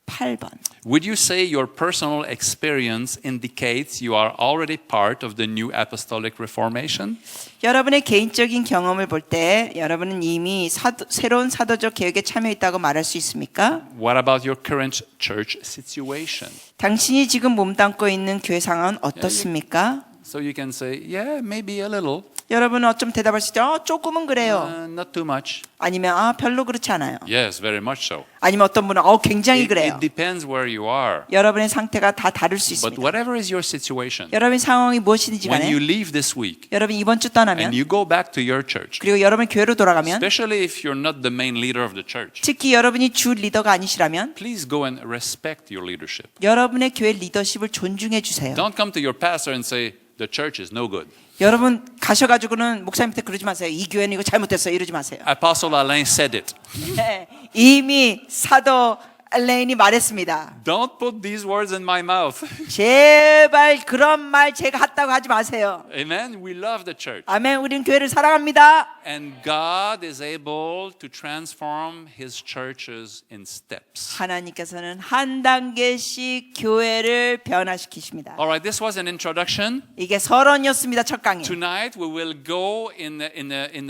8번. Would you say your personal experience indicates you are already part of the new apostolic reformation? 여러분의 개인적인 경험을 볼 때 여러분은 이미 새로운 사도적 개혁에 참여했다고 말할 수 있습니까? What about your current church situation? 당신이 지금 몸담고 있는 교회 상황은 어떻습니까? So you can say, yeah, maybe a little, 여러분은 어쩜 대답할 수 있죠? 조금은 그래요. not too much. 아니면 별로 그렇지 않아요. Yes, very much so. 아니면 어떤 분은 굉장히 그래요. It depends where you are. 여러분의 상태가 다 다를 수 But 있습니다. whatever is your situation, 여러분의 상황이 무엇이든지 when you 간에 leave this week 여러분 이번 주 떠나면 and you go back to your church, 그리고 여러분 교회로 돌아가면 especially if you're not the main leader of the church, 특히 여러분이 주 리더가 아니시라면 please go and respect your leadership. 여러분의 교회 리더십을 존중해 주세요. Don't come to your pastor and say, the church is no good. 여러분 가셔가지고는 목사님한테 그러지 마세요. 이 교회는 이거 잘못했어요. 이러지 마세요. Apostle Alain said it. 네, 이미 사도 알레인이 말했습니다. Don't put these words in my mouth. 제발 그런 말 제가 했다고 하지 마세요. Amen. We love the church. 아멘. 우리는 교회를 사랑합니다. And God is able to transform his churches in steps. 하나님께서는 한 단계씩 교회를 변화시키십니다. All right, this was an introduction. 이게 서론이었습니다. 첫 강의. Tonight we will go in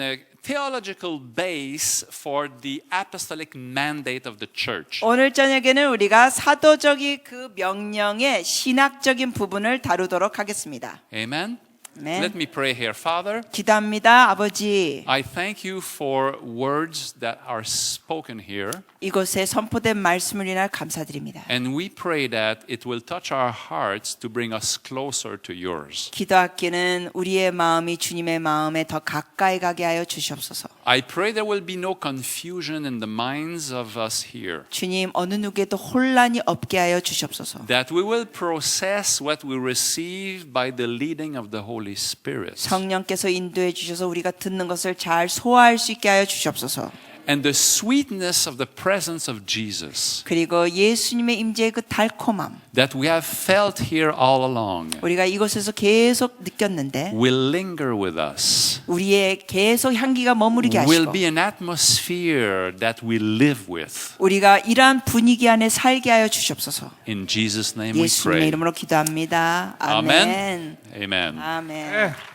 a theological base for the apostolic mandate of the church. 오늘 저녁에는 우리가 사도적인 그 명령의 신학적인 부분을 다루도록 하겠습니다. Amen. 아멘. Let me pray here. Father, 기도합니다. 아버지, I thank you for words that are spoken here. 이곳에 선포된 말씀을 인하여 감사드립니다. And we pray that it will touch our hearts to bring us closer to yours. 기도하기는 우리의 마음이 주님의 마음에 더 가까이 가게 하여 주시옵소서. I pray there will be no confusion in the minds of us here. 주님, 어느 누구에도 혼란이 없게 하여 주시옵소서. That we will process what we receive by the leading of the Holy Spirit. 성령께서 인도해 주셔서 우리가 듣는 것을 잘 소화할 수 있게 하여 주시옵소서. And the sweetness of the presence of Jesus 그리고 예수님의 임재의 그 달콤함, that we have felt here all along 우리가 이곳에서 계속 느꼈는데 will linger with us. 우리의 계속 향기가 머무르게 Will 하시고 be an atmosphere that we live with. 우리가 이러한 분위기 안에 살게 하여 주시옵소서. In Jesus' name we 예수님의 pray. 이름으로 기도합니다. Amen. 아멘. Amen. 아멘.